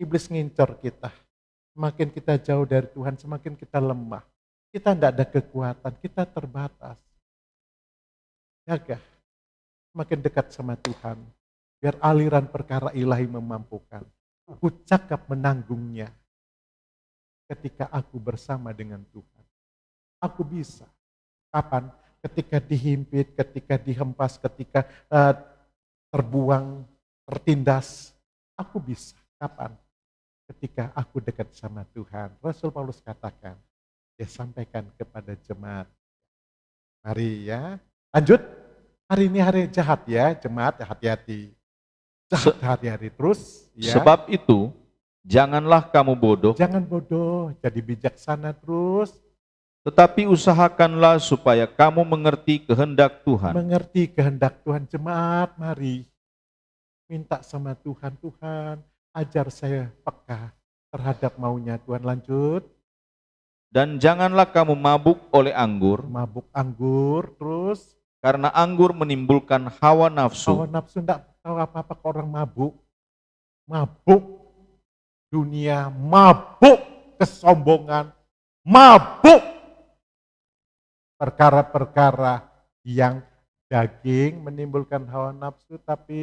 Iblis ngincar kita. Semakin kita jauh dari Tuhan, semakin kita lemah. Kita tidak ada kekuatan, kita terbatas. Jaga. Semakin dekat sama Tuhan. Biar aliran perkara ilahi memampukan. Aku cakap menanggungnya. Ketika aku bersama dengan Tuhan. Aku bisa. Kapan? Ketika dihimpit, ketika dihempas, ketika terbuang, tertindas. Aku bisa. Kapan? Ketika aku dekat sama Tuhan. Rasul Paulus katakan, dia sampaikan kepada jemaat. Mari ya. Lanjut. Hari ini hari jahat ya, jemaat, hati-hati. Jahat hari-hari terus. Ya. Sebab itu, janganlah kamu bodoh, Jangan bodoh, jadi bijaksana terus. tetapi usahakanlah supaya kamu mengerti kehendak Tuhan. Mengerti kehendak Tuhan, jemaat, mari. Minta sama Tuhan, Tuhan, ajar saya peka terhadap maunya Tuhan. Lanjut, Dan janganlah kamu mabuk oleh anggur, mabuk anggur, terus. karena anggur menimbulkan hawa Hawa nafsu, nafsu enggak tahu apa-apa ke orang mabuk. Mabuk dunia, mabuk kesombongan, mabuk perkara-perkara yang daging menimbulkan hawa nafsu, tapi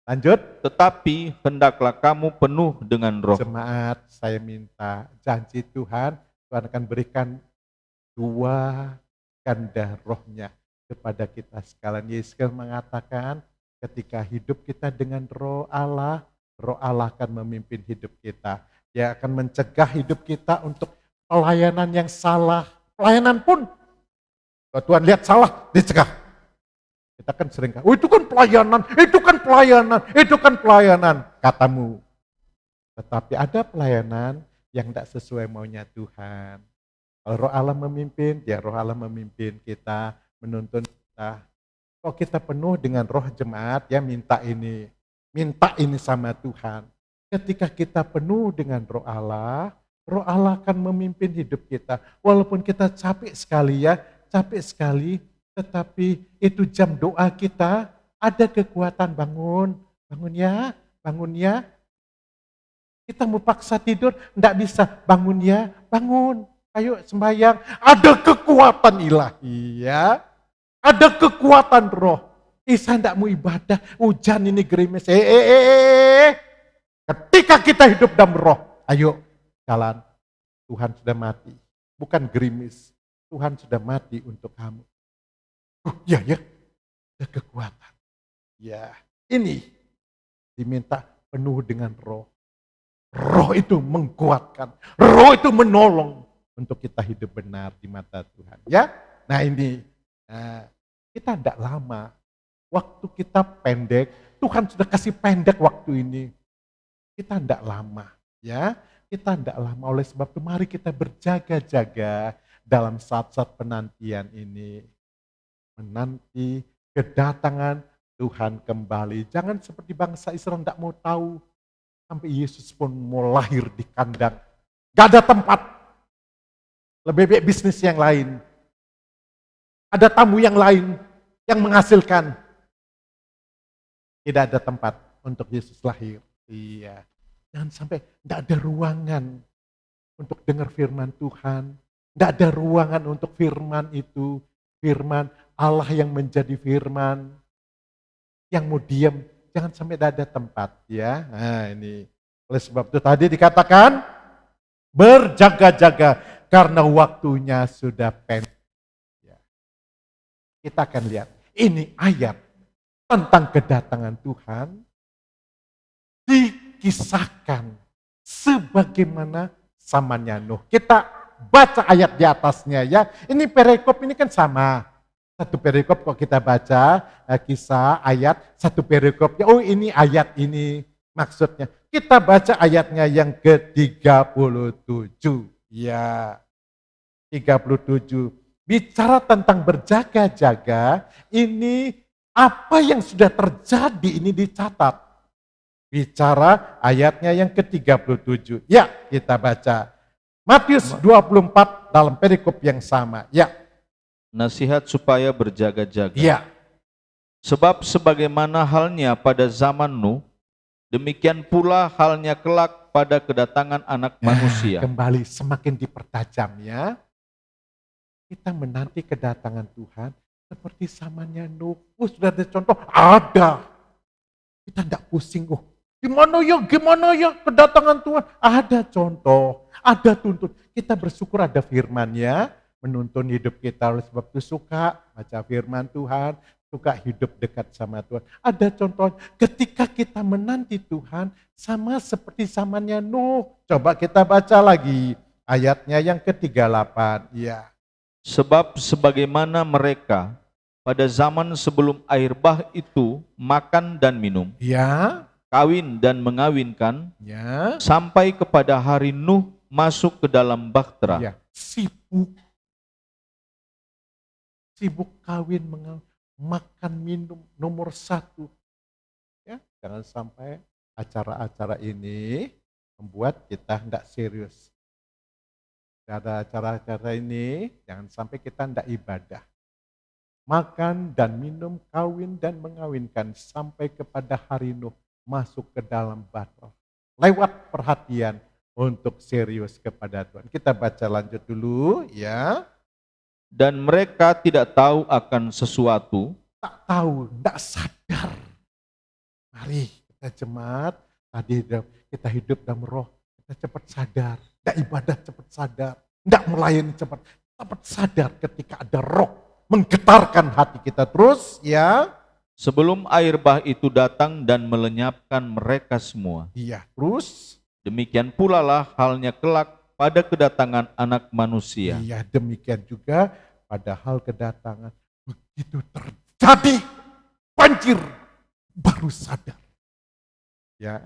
lanjut. tetapi hendaklah kamu penuh dengan roh. Jemaat, saya minta janji Tuhan, Tuhan akan berikan 2 ganda rohnya kepada kita sekalian. Yesus mengatakan ketika hidup kita dengan roh Allah akan memimpin hidup kita. Dia akan mencegah hidup kita untuk pelayanan yang salah. Pelayanan pun, kalau Tuhan lihat salah, dicegah. Kita kan sering, oh itu kan pelayanan, itu kan pelayanan, itu kan pelayanan, katamu. Tetapi ada pelayanan yang tidak sesuai maunya Tuhan. Kalau roh Allah memimpin, ya roh Allah memimpin kita, menuntun kita. Kalau kita penuh dengan roh jemaat, ya minta ini sama Tuhan. Ketika kita penuh dengan roh Allah akan memimpin hidup kita. Walaupun kita capek sekali ya, tetapi itu jam doa kita, ada kekuatan bangun ya. Kita mau paksa tidur, enggak bisa, bangun ya, bangun. Ayo sembahyang, ada kekuatan ilahi ya. Ada kekuatan roh. Saya enggak mau ibadah, hujan ini gerimis. Ketika kita hidup dalam roh, ayo jalan. Tuhan sudah mati, bukan gerimis. Tuhan sudah mati untuk kamu. Ya, ada kekuatan. Ya, ini diminta penuh dengan roh. Roh itu menguatkan, roh itu menolong untuk kita hidup benar di mata Tuhan. Ya, nah ini kita tidak lama, waktu kita pendek. Tuhan sudah kasih pendek waktu ini. Kita tidak lama, ya. Kita tidak lama. Oleh sebab itu, mari kita berjaga-jaga dalam saat-saat penantian ini. Menanti kedatangan Tuhan kembali. Jangan seperti bangsa Israel tidak mau tahu. Sampai Yesus pun mau lahir di kandang. Gak ada tempat. Lebih baik bisnis yang lain. Ada tamu yang lain yang menghasilkan. Tidak ada tempat untuk Yesus lahir. Iya. Jangan sampai tidak ada ruangan untuk dengar firman Tuhan. Tidak ada ruangan untuk firman itu. Firman Allah yang menjadi firman. Yang mau diam, jangan sampai tidak ada tempat ya. Nah ini. Oleh sebab itu tadi dikatakan, berjaga-jaga karena waktunya sudah pendek. Ya. Kita akan lihat, ini ayat tentang kedatangan Tuhan dikisahkan sebagaimana zamannya Nuh. Kita baca ayat di atasnya ya. Ini perikop ini kan sama. Satu perikop kok kita baca kisah ayat, satu perikop. Oh ini ayat ini maksudnya. Kita baca ayatnya yang ke-37. Ya, 37. Bicara tentang berjaga-jaga, ini apa yang sudah terjadi ini dicatat. Bicara ayatnya yang ke-37. Ya, kita baca. Matius 24 dalam perikop yang sama. Ya. Nasihat supaya berjaga-jaga. Ya. Sebab sebagaimana halnya pada zaman Nuh, demikian pula halnya kelak pada kedatangan Anak Manusia. Kembali semakin dipertajam ya. Kita menanti kedatangan Tuhan seperti zamannya Nuh. Sudah ada contoh? Ada. Kita tidak pusing. Gimana ya kedatangan Tuhan? Ada contoh, ada tuntut. Kita bersyukur ada firman-Nya, menuntun hidup kita. Oleh sebab itu suka baca firman Tuhan, suka hidup dekat sama Tuhan. Ada contoh ketika kita menanti Tuhan sama seperti zamannya Nuh. Coba kita baca lagi ayatnya yang ke-38. Ya. Sebab sebagaimana mereka pada zaman sebelum air bah itu makan dan minum, Ya. kawin dan mengawinkan, Ya. sampai kepada hari Nuh masuk ke dalam bahtera. Ya. Sibuk kawin, makan, minum, nomor satu. Ya, jangan sampai acara-acara ini membuat kita tidak serius. Ada acara-acara ini, jangan sampai kita tidak ibadah. Makan dan minum, kawin dan mengawinkan sampai kepada hari Nuh masuk ke dalam bahtera. Lewat perhatian untuk serius kepada Tuhan. Kita baca lanjut dulu ya. Dan mereka tidak tahu akan sesuatu, Tak tahu, tidak sadar. Mari kita jemaat, tadi kita hidup dalam roh, kita cepat sadar. Tidak ibadah cepat sadar, tidak melayani cepat sadar ketika ada roh menggetarkan hati kita terus ya. sebelum air bah itu datang dan melenyapkan mereka semua. Iya, terus. Demikian pula lah halnya kelak pada kedatangan Anak Manusia. Iya, demikian juga pada hal kedatangan. Begitu terjadi banjir, baru sadar. Ya,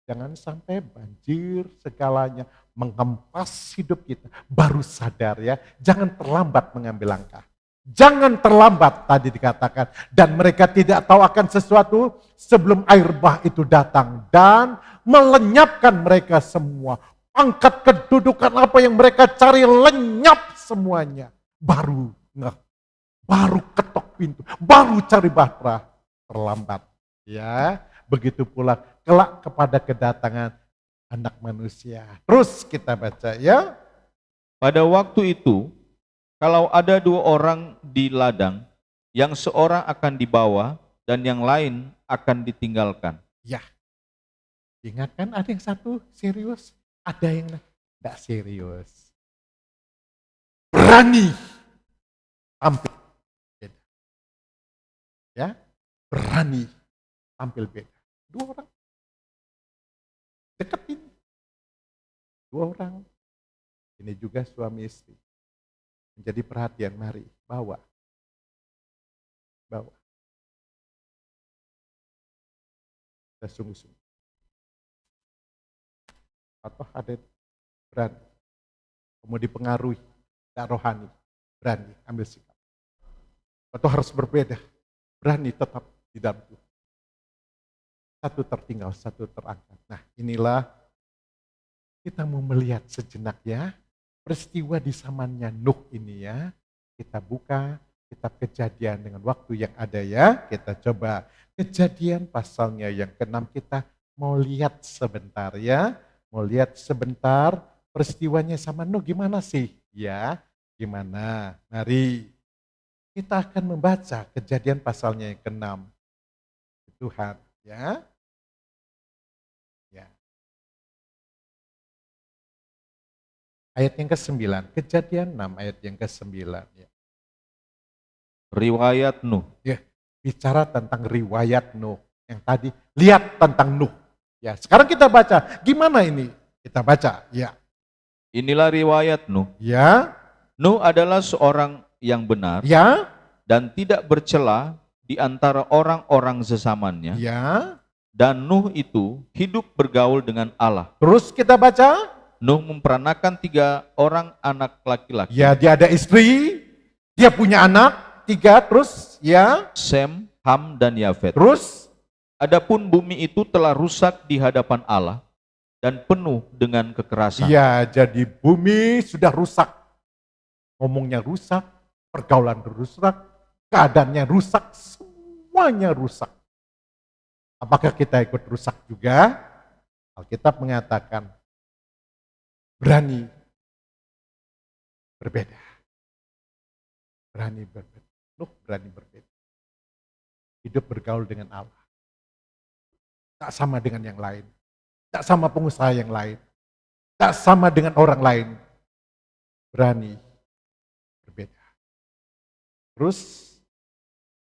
jangan sampai banjir segalanya mengempas hidup kita, baru sadar ya. Jangan terlambat mengambil langkah. Jangan terlambat tadi dikatakan. Dan mereka tidak tahu akan sesuatu sebelum air bah itu datang. Dan melenyapkan mereka semua. Pangkat kedudukan apa yang mereka cari lenyap semuanya. Baru ngeh. Baru ketok pintu. Baru cari bahtera. Terlambat. Ya, begitu pula kelak kepada kedatangan Anak Manusia. Terus kita baca ya. Pada waktu itu, kalau ada dua orang di ladang, yang seorang akan dibawa dan yang lain akan ditinggalkan. Ya, ingat kan ada yang satu serius, ada yang tidak serius. Berani tampil beda. Ya, berani tampil beda. Dua orang deketin. Dua orang. Ini juga suami istri. Menjadi perhatian, mari bawa. Kita sungguh-sungguh. Atau ada berani. Kamu dipengaruhi, tidak rohani. Berani, ambil sikap. Atau harus berbeda. Berani tetap di dalam Tuhan. Satu tertinggal, satu terangkat. Nah inilah kita mau melihat sejenak ya. Peristiwa di zamannya Nuh ini ya. Kita buka kitab Kejadian dengan waktu yang ada ya. Kita coba Kejadian pasalnya yang ke-6 kita mau lihat sebentar ya. Mau lihat sebentar peristiwanya sama Nuh gimana sih? Ya, Gimana? Mari kita akan membaca Kejadian pasalnya yang ke-6. Tuhan, ya. Ya. Ayat yang ke-9, Kejadian 6 ayat yang ke-9. Ya. Riwayat Nuh. Ya, bicara tentang riwayat Nuh. Yang tadi, lihat tentang Nuh. Ya, sekarang kita baca, gimana ini? Kita baca, ya. Inilah riwayat Nuh. Ya, Nuh adalah seorang yang benar ya, dan tidak bercela di antara orang-orang sesamanya. ya. Dan Nuh itu hidup bergaul dengan Allah. Terus kita baca, Nuh memperanakan 3 orang anak laki-laki. ya dia ada istri, dia punya anak, 3, terus, ya. Sem, Ham, dan Yafet. Terus, Adapun bumi itu telah rusak di hadapan Allah dan penuh dengan kekerasan. ya jadi bumi sudah rusak. Ngomongnya rusak, pergaulan rusak, keadaannya rusak, semuanya rusak. Apakah kita ikut rusak juga? Alkitab mengatakan, berani berbeda. Berani berbeda. Nuh berani berbeda. Hidup bergaul dengan Allah. Tak sama dengan yang lain. Tak sama pengusaha yang lain. Tak sama dengan orang lain. Berani berbeda. Terus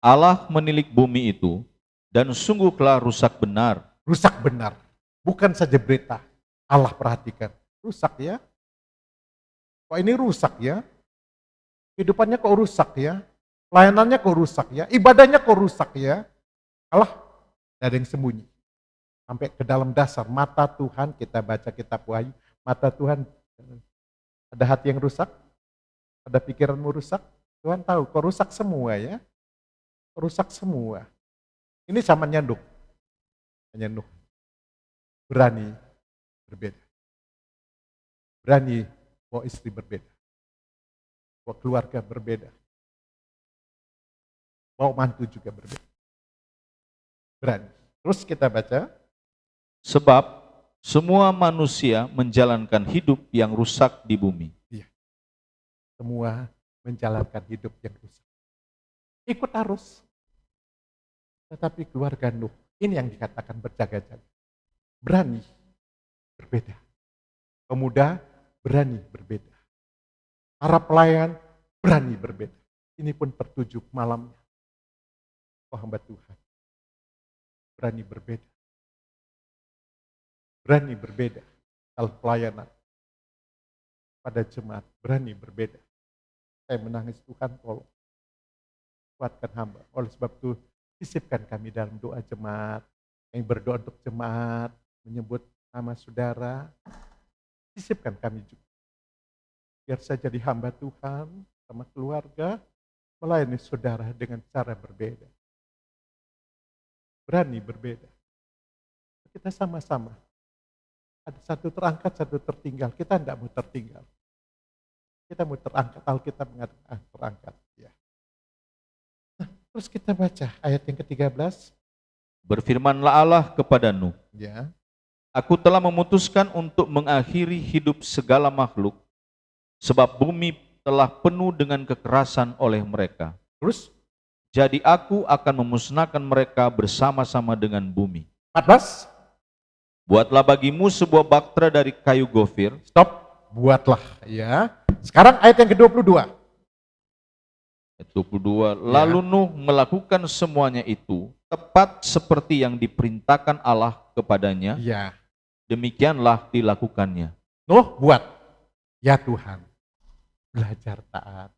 Allah menilik bumi itu dan sungguhlah rusak benar. rusak benar. Bukan saja berita. Allah perhatikan. Rusak ya. Kok ini rusak ya? Kehidupannya kok rusak ya? Pelayanannya kok rusak ya? Ibadahnya kok rusak ya? Allah, tidak ada yang sembunyi. Sampai ke dalam dasar mata Tuhan, kita baca kitab Wahyu, mata Tuhan, ada hati yang rusak, ada pikiranmu rusak, Tuhan tahu, kok rusak semua ya, rusak semua. Ini sama nyanduk, Nuh, berani berbeda, berani bawa istri berbeda, bawa keluarga berbeda, bawa mantu juga berbeda, berani. Terus kita baca, Sebab semua manusia menjalankan hidup yang rusak di bumi. semua menjalankan hidup yang rusak. Ikut arus. Tetapi keluarga Nuh, ini yang dikatakan berjaga-jaga. Berani berbeda. Pemuda berani berbeda. Para pelayan berani berbeda. Ini pun tertuju malamnya. Oh hamba Tuhan, berani berbeda. Berani berbeda dalam pelayanan pada jemaat, berani berbeda. Saya menangis, Tuhan tolong kuatkan hamba. Oleh sebab itu sisipkan kami dalam doa jemaat, yang berdoa untuk jemaat, menyebut nama saudara, sisipkan kami juga. Biar saya jadi hamba Tuhan sama keluarga, melayani saudara dengan cara berbeda. Berani berbeda. Kita sama-sama. Ada satu terangkat, satu tertinggal. Kita tidak mau tertinggal. Kita mau terangkat. Alkitab mengatakan terangkat. Ya. Nah, terus kita baca ayat yang ke-13. Berfirmanlah Allah kepada Nuh, Ya. Aku telah memutuskan untuk mengakhiri hidup segala makhluk, sebab bumi telah penuh dengan kekerasan oleh mereka. Terus Jadi aku akan memusnahkan mereka bersama-sama dengan bumi. 14. Buatlah bagimu sebuah bahtera dari kayu gofir. Stop. Buatlah. Ya. Sekarang ayat yang ke-22. Ayat 22. Lalu Nuh melakukan semuanya itu tepat seperti yang diperintahkan Allah kepadanya. Ya. Demikianlah dilakukannya. Nuh buat. Ya Tuhan. Belajar taat.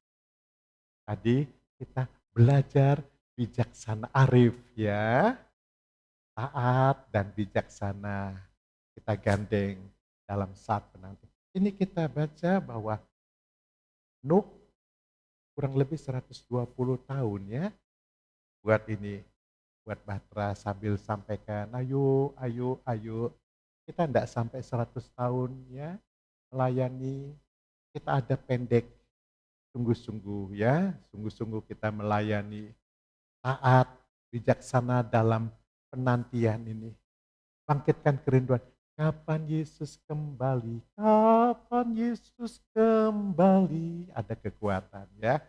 Tadi kita belajar bijaksana arif ya. Taat dan bijaksana kita gandeng dalam saat penanti. Ini kita baca bahwa Nuh kurang lebih 120 tahun ya buat ini, buat bahtera sambil sampaikan ayo. Kita tidak sampai 100 tahun ya melayani, kita ada pendek, sungguh-sungguh ya, sungguh-sungguh kita melayani, taat, bijaksana dalam penantian ini. Bangkitkan kerinduan. Kapan Yesus kembali? Kapan Yesus kembali? Ada kekuatan ya.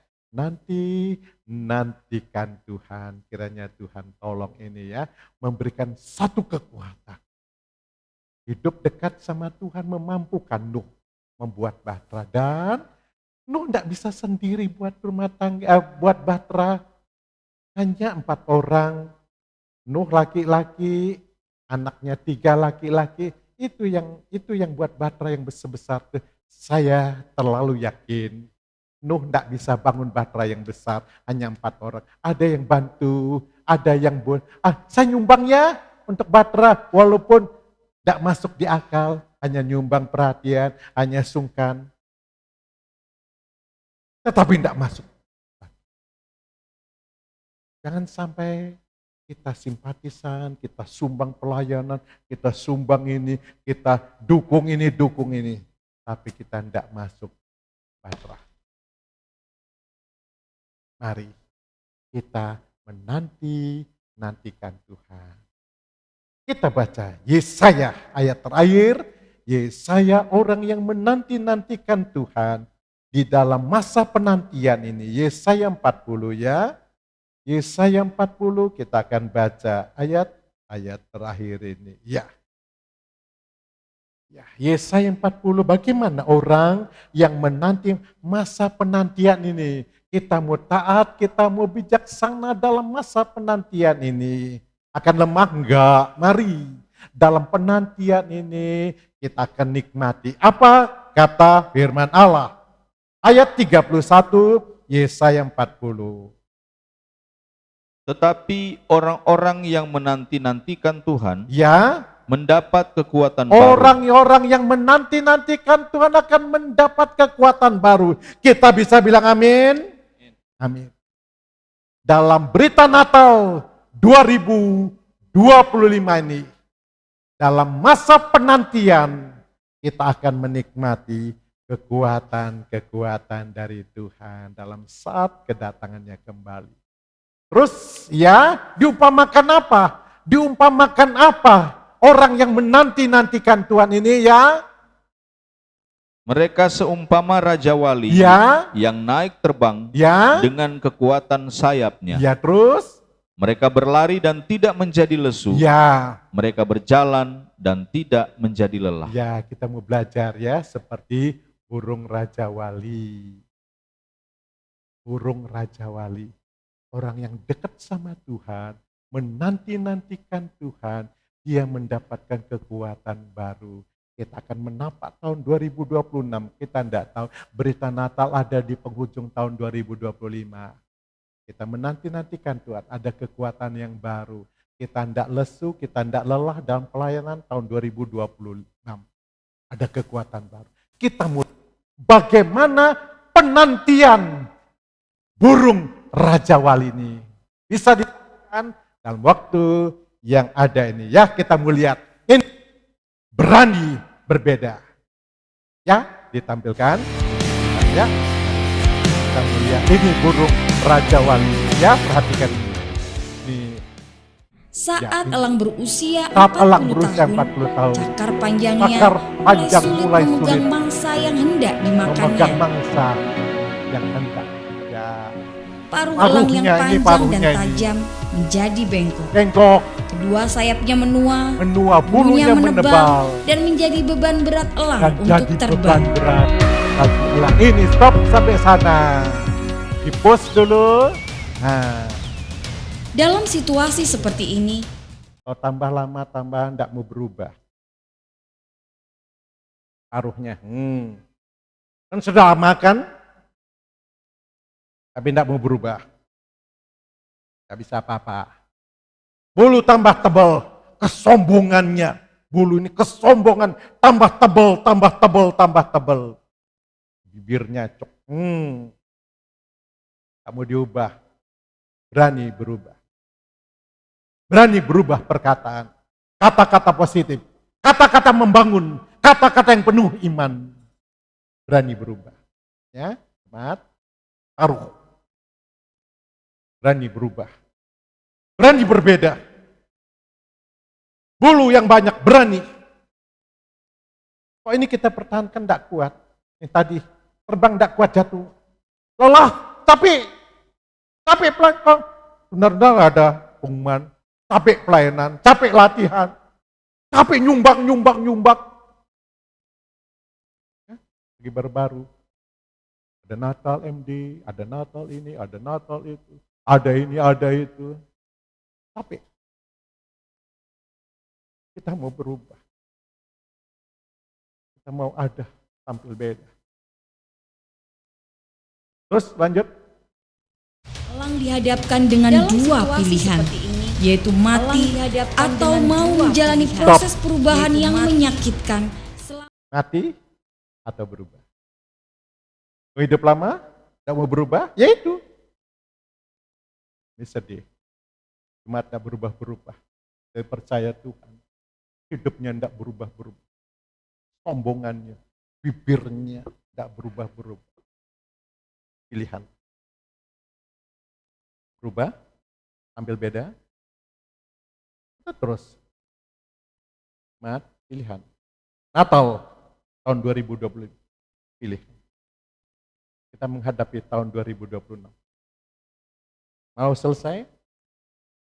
Nantikan Tuhan. Kiranya Tuhan tolong ini ya. Memberikan satu kekuatan. Hidup dekat sama Tuhan memampukan Nuh membuat bahtera. Dan Nuh tidak bisa sendiri buat rumah tangga, buat bahtera. Hanya 4 orang. Nuh laki-laki, anaknya 3 laki-laki. Itu yang buat bahtera yang sebesar itu. Saya terlalu yakin Nuh tidak bisa bangun bahtera yang besar, hanya 4 orang. Ada yang bantu, ada yang saya nyumbang ya untuk bahtera, walaupun tidak masuk di akal, hanya nyumbang perhatian, hanya sungkan. Tetapi tidak masuk. Jangan sampai kita simpatisan, kita sumbang pelayanan, kita sumbang ini, kita dukung ini. Tapi kita tidak masuk bahtera. Mari kita nantikan Tuhan. Kita baca Yesaya ayat terakhir. Yesaya orang yang menantikan Tuhan di dalam masa penantian ini. Yesaya 40 ya. Yesaya 40 kita akan baca ayat terakhir ini. Ya. Yesaya 40 bagaimana orang yang menanti masa penantian ini. Kita mau taat, kita mau bijaksana dalam masa penantian ini. Akan lemah? Enggak, mari. Dalam penantian ini kita akan nikmati. Apa kata firman Allah? Ayat 31 Yesaya 40. Tetapi orang-orang yang menanti-nantikan Tuhan Ya, mendapat kekuatan baru. orang-orang yang menanti-nantikan Tuhan akan mendapat kekuatan baru. Kita bisa bilang amin? Amin. Dalam berita Natal 2025 ini, dalam masa penantian, kita akan menikmati kekuatan-kekuatan dari Tuhan dalam saat kedatangannya kembali. Terus ya, diumpamakan apa? Diumpamakan apa? Orang yang menanti-nantikan Tuhan ini ya? Mereka seumpama Raja Wali Ya. yang naik terbang Ya. dengan kekuatan sayapnya. Ya terus? Mereka berlari dan tidak menjadi lesu. Ya. Mereka berjalan dan tidak menjadi lelah. Ya, kita mau belajar ya seperti burung Raja Wali. Burung Raja Wali. Orang yang dekat sama Tuhan, menanti-nantikan Tuhan, dia mendapatkan kekuatan baru. Kita akan menapak tahun 2026, kita tidak tahu. Berita Natal ada di penghujung tahun 2025. Kita menanti-nantikan Tuhan, ada kekuatan yang baru. Kita tidak lesu, kita tidak lelah dalam pelayanan tahun 2026. Ada kekuatan baru. Kita mau bagaimana penantian burung Raja Wali ini. Bisa dilakukan dalam waktu yang ada ini. Ya, kita mau lihat. Ini berani berbeda. Ya, ditampilkan. Ya, kita mau lihat. Ini burung Raja Wali. Ya, perhatikan ini. Saat elang berusia Saat elang 40 berusia tahun, 40 tahun. cakar panjangnya Cakar panjang mulai memegang sulit. mangsa yang hendak dimakannya. Memegang mangsa yang hendak. Ya, Paruh elang yang paruhnya ini, panjang dan paruhnya ini. tajam menjadi bengkok. bengkok, Kedua sayapnya menua, menua, bulunya menebal. dan menjadi beban berat elang Dan untuk jadi terbang. beban berat bagi elang. Ini stop sampai sana. Di pause dulu. Nah, Dalam situasi seperti ini, kalau tambah lama tambah tidak mau berubah. Paruhnya, kan sudah makan, tapi tidak mau berubah. Tidak bisa apa-apa. Bulu tambah tebal, kesombongannya. Bulu ini kesombongan, tambah tebal, tambah tebal, tambah tebal. Bibirnya cok, kamu diubah, berani berubah. Berani berubah perkataan, kata-kata positif, kata-kata membangun, kata-kata yang penuh iman. Berani berubah. Ya, semangat, taruh. Berani berubah. Berani berbeda. Bulu yang banyak berani. Kok ini kita pertahankan tidak kuat? Yang tadi terbang tidak kuat jatuh. Lelah, capek pelayanan. Benar-benar ada pengumuman, capek pelayanan, capek latihan, capek nyumbang. Lagi baru-baru. Ada Natal MD, ada Natal ini, ada Natal itu. Ada ini, ada itu. Capek. Kita mau berubah. Kita mau ada, tampil beda. Terus lanjut. Elang dihadapkan dengan Dalam dua situasi pilihan, seperti ini, yaitu mati Elang dihadapkan atau dengan mau dua menjalani pilihan. proses perubahan Yaitu yang mati. menyakitkan. Mati atau berubah. Mau hidup lama, tidak mau berubah, ya itu. Ini sedih. Jemaat tidak berubah-berubah. Saya percaya Tuhan. Hidupnya tidak berubah-berubah. Sombongannya, bibirnya tidak berubah-berubah. Pilihan. Berubah, ambil beda, kita terus. Jemaat, pilihan. Natal tahun 2025. Pilih. Kita menghadapi tahun 2026. Mau selesai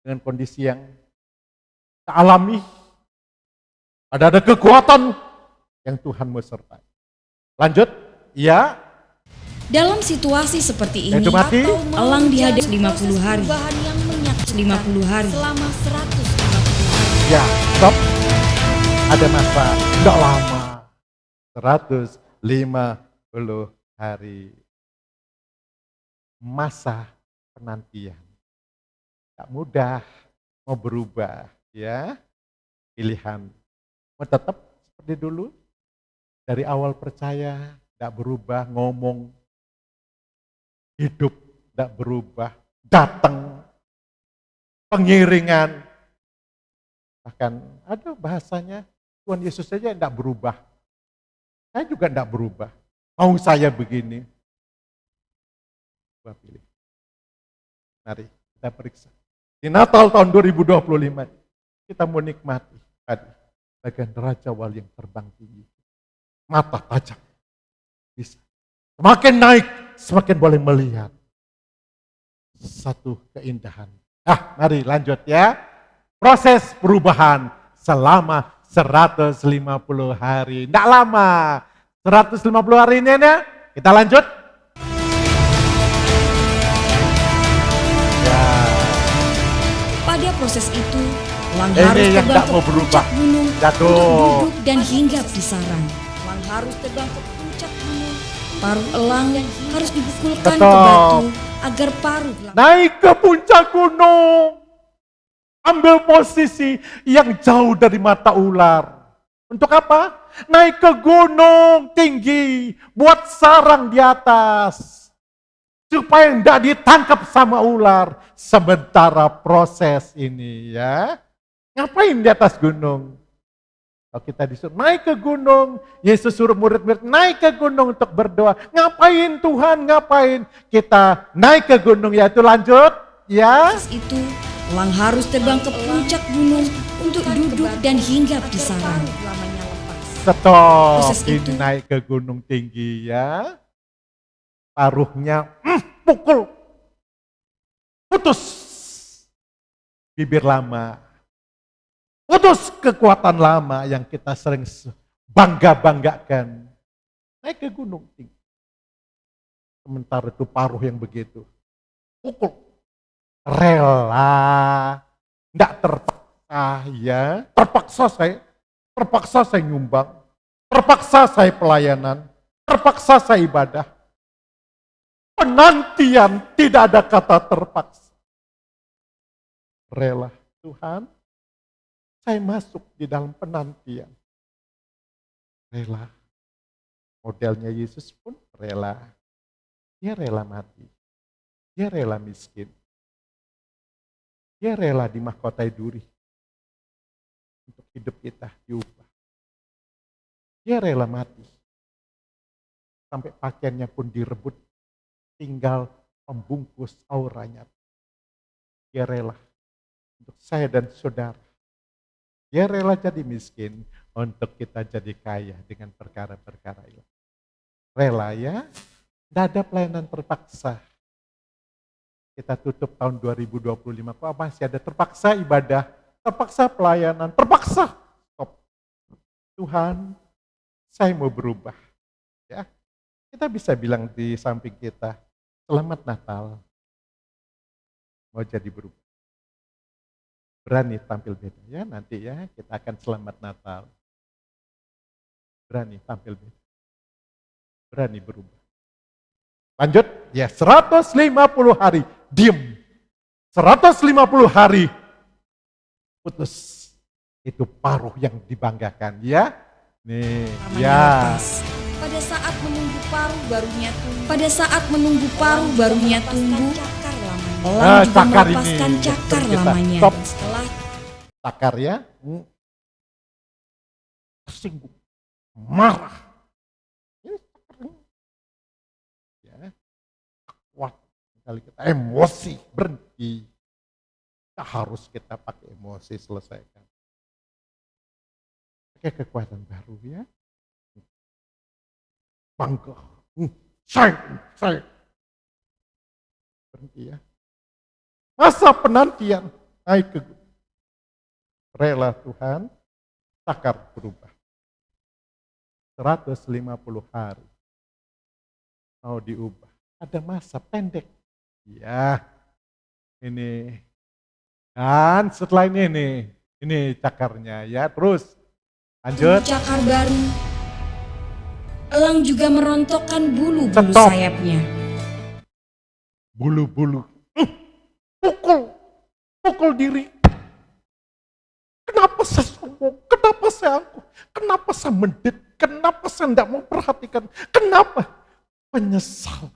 dengan kondisi yang tak alami. Ada kekuatan yang Tuhan mau sertai. Lanjut. Ya. Dalam situasi seperti ini, Yaitu mati. Atau mau elang menjalani dihadap 50 proses hari. perubahan yang menyakitkan 50 hari. selama 150 hari. Ya, stop. Ada masa tidak lama. 150 hari. Masa penantian. Tak mudah mau berubah, ya. Pilihan. Mau tetap seperti dulu? Dari awal percaya, tidak berubah, ngomong. Hidup tidak berubah, datang. Pengiringan. Bahkan ada bahasanya, Tuhan Yesus saja tidak berubah. Saya juga tidak berubah. Mau saya begini. Coba pilih. Mari kita periksa. Di Natal tahun 2025, kita mau nikmati tadi. Bagian Raja Wali yang terbang tinggi. Mata tajam. Bisa. Semakin naik, semakin boleh melihat. Satu keindahan. Mari lanjut ya. Proses perubahan selama 150 hari. Tidak lama. 150 hari ini ya. Kita lanjut. Ya. Pada proses itu, elang Ini harus yang terbang tak ke mau berubah. puncak gunung Jatuh. untuk duduk dan hinggap di sarang. Elang harus terbang ke puncak gunung. Paruh elang harus dipukulkan ke Betul. batu agar paruh Naik ke puncak gunung. Ambil posisi yang jauh dari mata ular. Untuk apa? Naik ke gunung tinggi. Buat sarang di atas. Supaya tidak ditangkap sama ular. Sementara proses ini ya. Ngapain di atas gunung? Kalau kita disuruh naik ke gunung, Yesus suruh murid-murid naik ke gunung untuk berdoa. Ngapain Tuhan, ngapain? Kita naik ke gunung, yaitu lanjut. Ya. proses itu, elang harus terbang ke puncak gunung untuk duduk dan hinggap di sarang. Paruh lamanya lepas. Stop, Proses ini itu. naik ke gunung tinggi ya. Paruhnya pukul. Putus. Bibir lama. Putus kekuatan lama yang kita sering bangga-banggakan. Naik ke gunung tinggi. Sementara itu paruh yang begitu. Pukul. Rela. Tidak terpaksa ya. Terpaksa saya nyumbang. Terpaksa saya pelayanan. Terpaksa saya ibadah. Penantian, tidak ada kata terpaksa. Rela. Tuhan, saya masuk di dalam penantian. Rela. Modelnya Yesus pun rela. Dia rela mati. Dia rela miskin. Dia rela dimahkotai duri. Untuk hidup kita diubah. Dia rela mati. Sampai pakaiannya pun direbut. Tinggal pembungkus auranya. Dia rela. Untuk saya dan saudara. Dia rela jadi miskin untuk kita jadi kaya dengan perkara-perkara itu. Rela ya, tidak ada pelayanan terpaksa. Kita tutup tahun 2025, kok masih ada terpaksa ibadah, terpaksa pelayanan, terpaksa. Stop. Tuhan, saya mau berubah. Ya, kita bisa bilang di samping kita, selamat Natal. Mau jadi berubah. Berani tampil beda ya, nanti ya kita akan selamat Natal. Berani tampil beda. Berani berubah. Lanjut, ya 150 hari, diem. 150 hari, putus. Itu paruh yang dibanggakan ya. Nih, Namanya ya. lepas. Pada saat menunggu paruh barunya tumbuh. Pada saat menunggu paruh barunya tumbuh. Elang juga cakar melepaskan ini. cakar Kita lamanya. stop. Dan setelah Takar ya. Tersinggung. Marah. Ini takarnya. Ya. Kuat. Kali kita emosi, berhenti. Tak harus kita pakai emosi selesaikan. Pakai kekuatan baru ya. Bangga. Saya. Berhenti ya. Masa penantian naik ke gunung. Rela Tuhan, takar berubah. 150 hari mau diubah. Ada masa pendek. Ya, ini. Dan setelah ini cakarnya ya. Terus lanjut. cakar baru, elang juga merontokkan bulu-bulu Stop. sayapnya. Bulu-bulu. Pukul diri. Kenapa saya sombong? Kenapa saya angkuh? Kenapa saya mendit? Kenapa saya tidak mau perhatikan? Kenapa? Penyesal.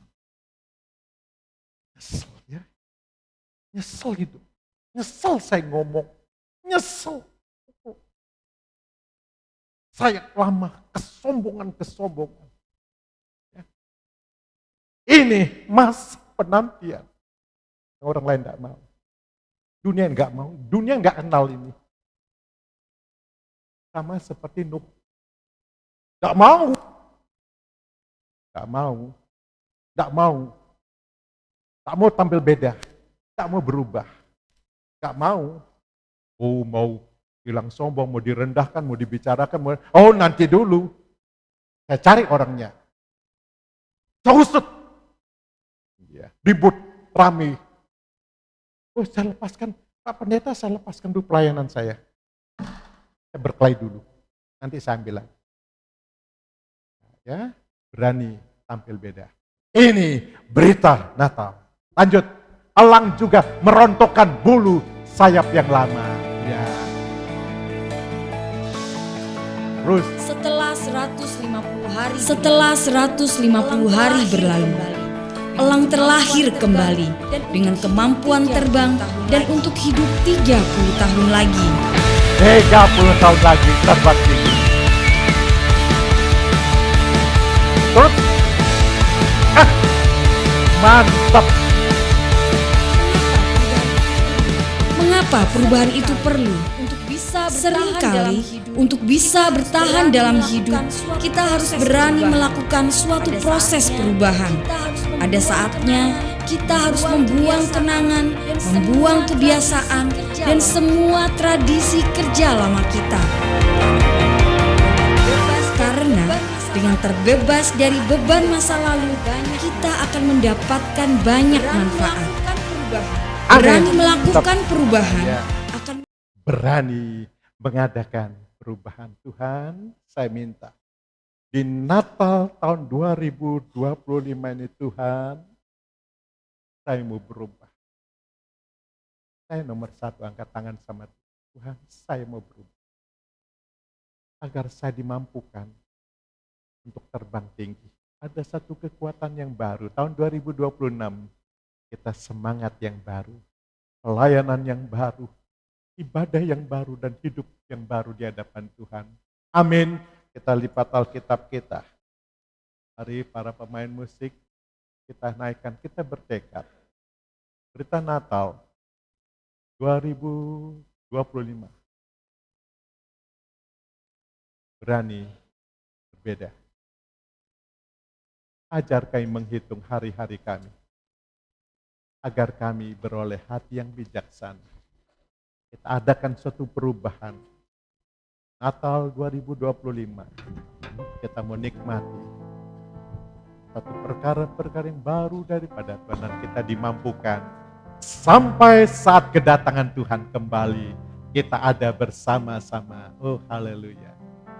Nyesel ya. Nyesel gitu. Nyesel saya ngomong. Nyesel. Saya lama kesombongan. Ya. Ini masa penantian. Orang lain tidak mau. Dunia enggak mau, dunia enggak kenal ini. Sama seperti Nuh. Enggak mau. Enggak mau tampil beda. Enggak mau berubah. Enggak mau. Oh mau hilang sombong, mau direndahkan, mau dibicarakan. Oh nanti dulu. Saya cari orangnya. Saya usut. Ya, ribut, rame. Oh saya lepaskan, Pak Pendeta saya lepaskan dulu pelayanan saya. Saya berkelahi dulu, nanti saya ambil lagi. Ya, berani tampil beda. Ini berita Natal. Lanjut, elang juga merontokkan bulu sayap yang lama. Ya. Terus Setelah 150 hari berlalu, elang terlahir kembali dengan kemampuan terbang dan untuk hidup 30 tahun lagi. 30 tahun lagi terbang tinggi. Terus, mantap. Mengapa perubahan itu perlu? Seringkali untuk bisa bertahan dalam hidup, kita harus berani melakukan suatu proses perubahan. Ada saatnya kita harus membuang kenangan, membuang kebiasaan, dan semua tradisi kerja lama kita. Karena dengan terbebas dari beban masa lalu, kita akan mendapatkan banyak manfaat. Berani melakukan perubahan akan Berani mengadakan perubahan. Tuhan, saya minta di Natal tahun 2025 ini Tuhan, saya mau berubah. Saya nomor 1 angkat tangan sama Tuhan, saya mau berubah. Agar saya dimampukan untuk terbang tinggi. Ada satu kekuatan yang baru, tahun 2026, kita semangat yang baru, pelayanan yang baru, ibadah yang baru dan hidup yang baru di hadapan Tuhan. Amin. Kita lipat Alkitab kita. Mari para pemain musik kita naikkan, kita bertekad. Berita Natal 2025. berani berbeda. Ajar kami menghitung hari-hari kami, agar kami beroleh hati yang bijaksana. Kita adakan suatu perubahan. Natal 2025, kita menikmati satu perkara-perkara yang baru daripada Tuhan, dan kita dimampukan sampai saat kedatangan Tuhan kembali, kita ada bersama-sama. Oh haleluya.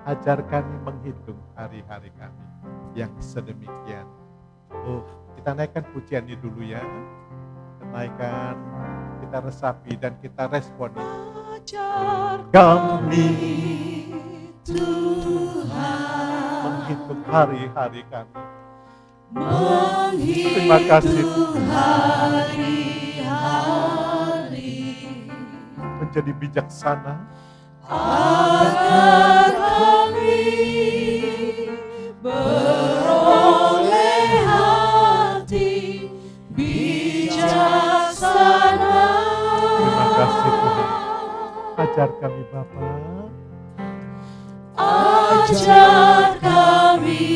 Ajar kami menghitung hari-hari kami yang sedemikian. Oh, kita naikkan pujian ini dulu ya. Kita naikkan, kita resapi dan kita responi. Ajar kami Tuhan menghitung hari-hari kami. Terima kasih hari-hari menjadi bijaksana agar kami beroleh hati bijaksana. Terima kasih Tuhan. Ajar kami Bapa, ajar kami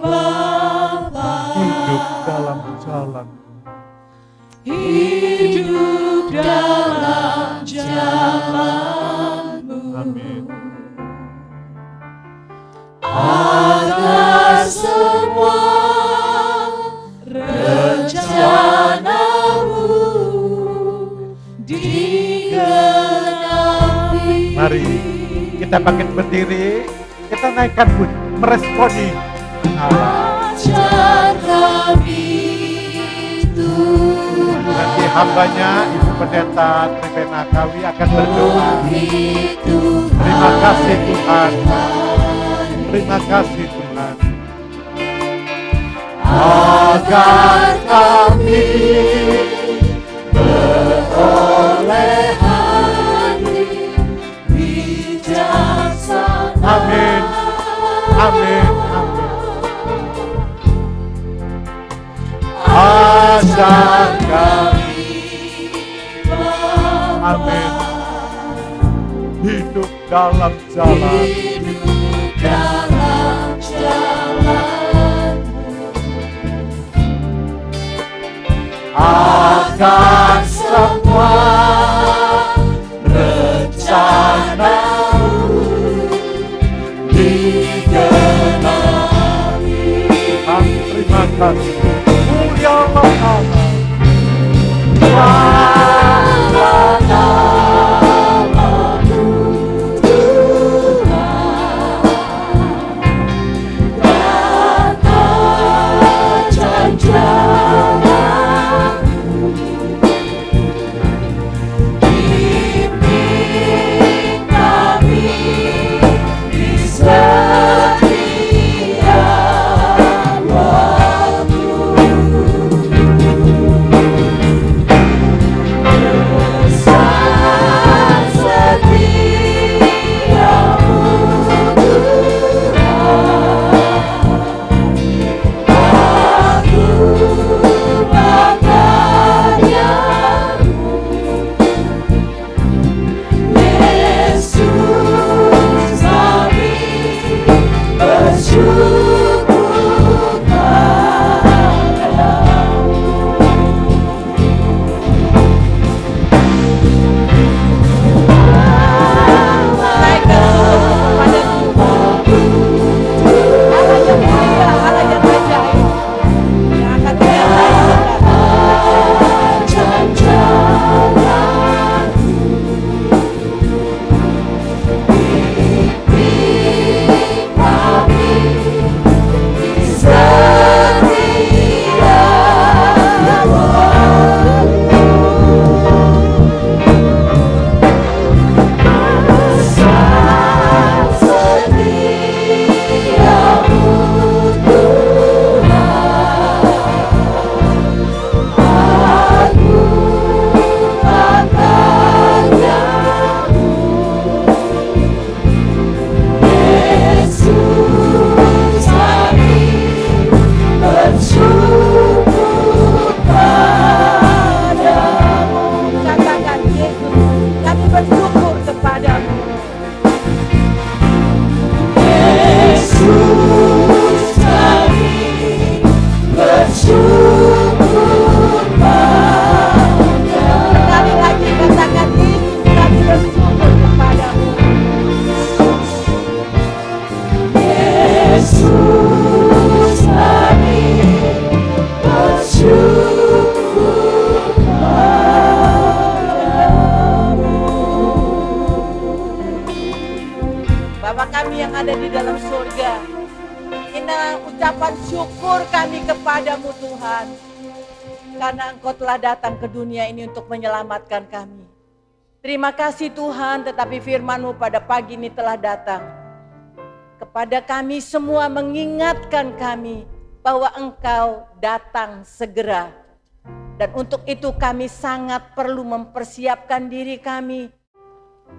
Bapa, hidup dalam jalan, hidup dalam jalan-Mu. Amin. Agar semua rencana-Mu digenapi. Mari kita bangkit berdiri, kita naikkan pun meresponi. Ajar kami Tuhan. Nanti hambanya Ibu Pendeta Trivena Kawi akan berdoa. Terima kasih Tuhan. Terima kasih Tuhan. Agar kami beroleh hati bijaksana. Amin. Amin. Amin. Ajar kami amin hidup dalam jalan, hidup dalam jalan, agar semua rencana-Mu digenapi. Tuhan, terima kasih. Mulia Allah. Nama-Mu Tuhan, kata janji-Mu Tuhan, karena Engkau telah datang ke dunia ini untuk menyelamatkan kami. Terima kasih Tuhan, tetapi firman-Mu pada pagi ini telah datang kepada kami semua, mengingatkan kami bahwa Engkau datang segera. Dan untuk itu kami sangat perlu mempersiapkan diri kami,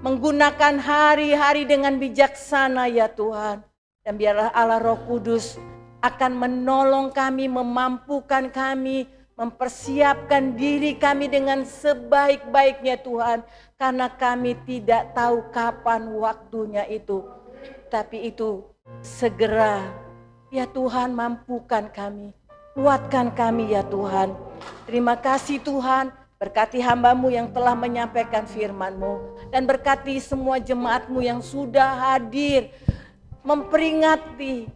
menggunakan hari-hari dengan bijaksana ya Tuhan. Dan biarlah Allah Roh Kudus akan menolong kami, memampukan kami, mempersiapkan diri kami dengan sebaik-baiknya Tuhan. Karena kami tidak tahu kapan waktunya itu. Tapi itu segera. Ya Tuhan, mampukan kami, kuatkan kami ya Tuhan. Terima kasih Tuhan, berkati hamba-Mu yang telah menyampaikan firman-Mu. Dan berkati semua jemaat-Mu yang sudah hadir, memperingati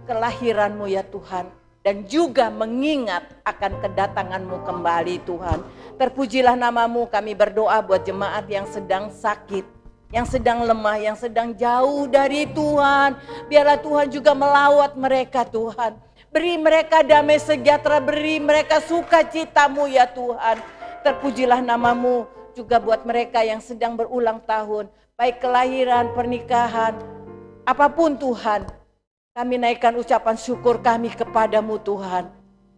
kelahiran-Mu ya Tuhan. Dan juga mengingat akan kedatangan-Mu kembali Tuhan. Terpujilah nama-Mu, kami berdoa buat jemaat yang sedang sakit, yang sedang lemah, yang sedang jauh dari Tuhan. Biarlah Tuhan juga melawat mereka Tuhan. Beri mereka damai sejahtera, beri mereka sukacita-Mu ya Tuhan. Terpujilah nama-Mu juga buat mereka yang sedang berulang tahun. Baik kelahiran, pernikahan, apapun Tuhan. Kami naikkan ucapan syukur kami kepada-Mu Tuhan.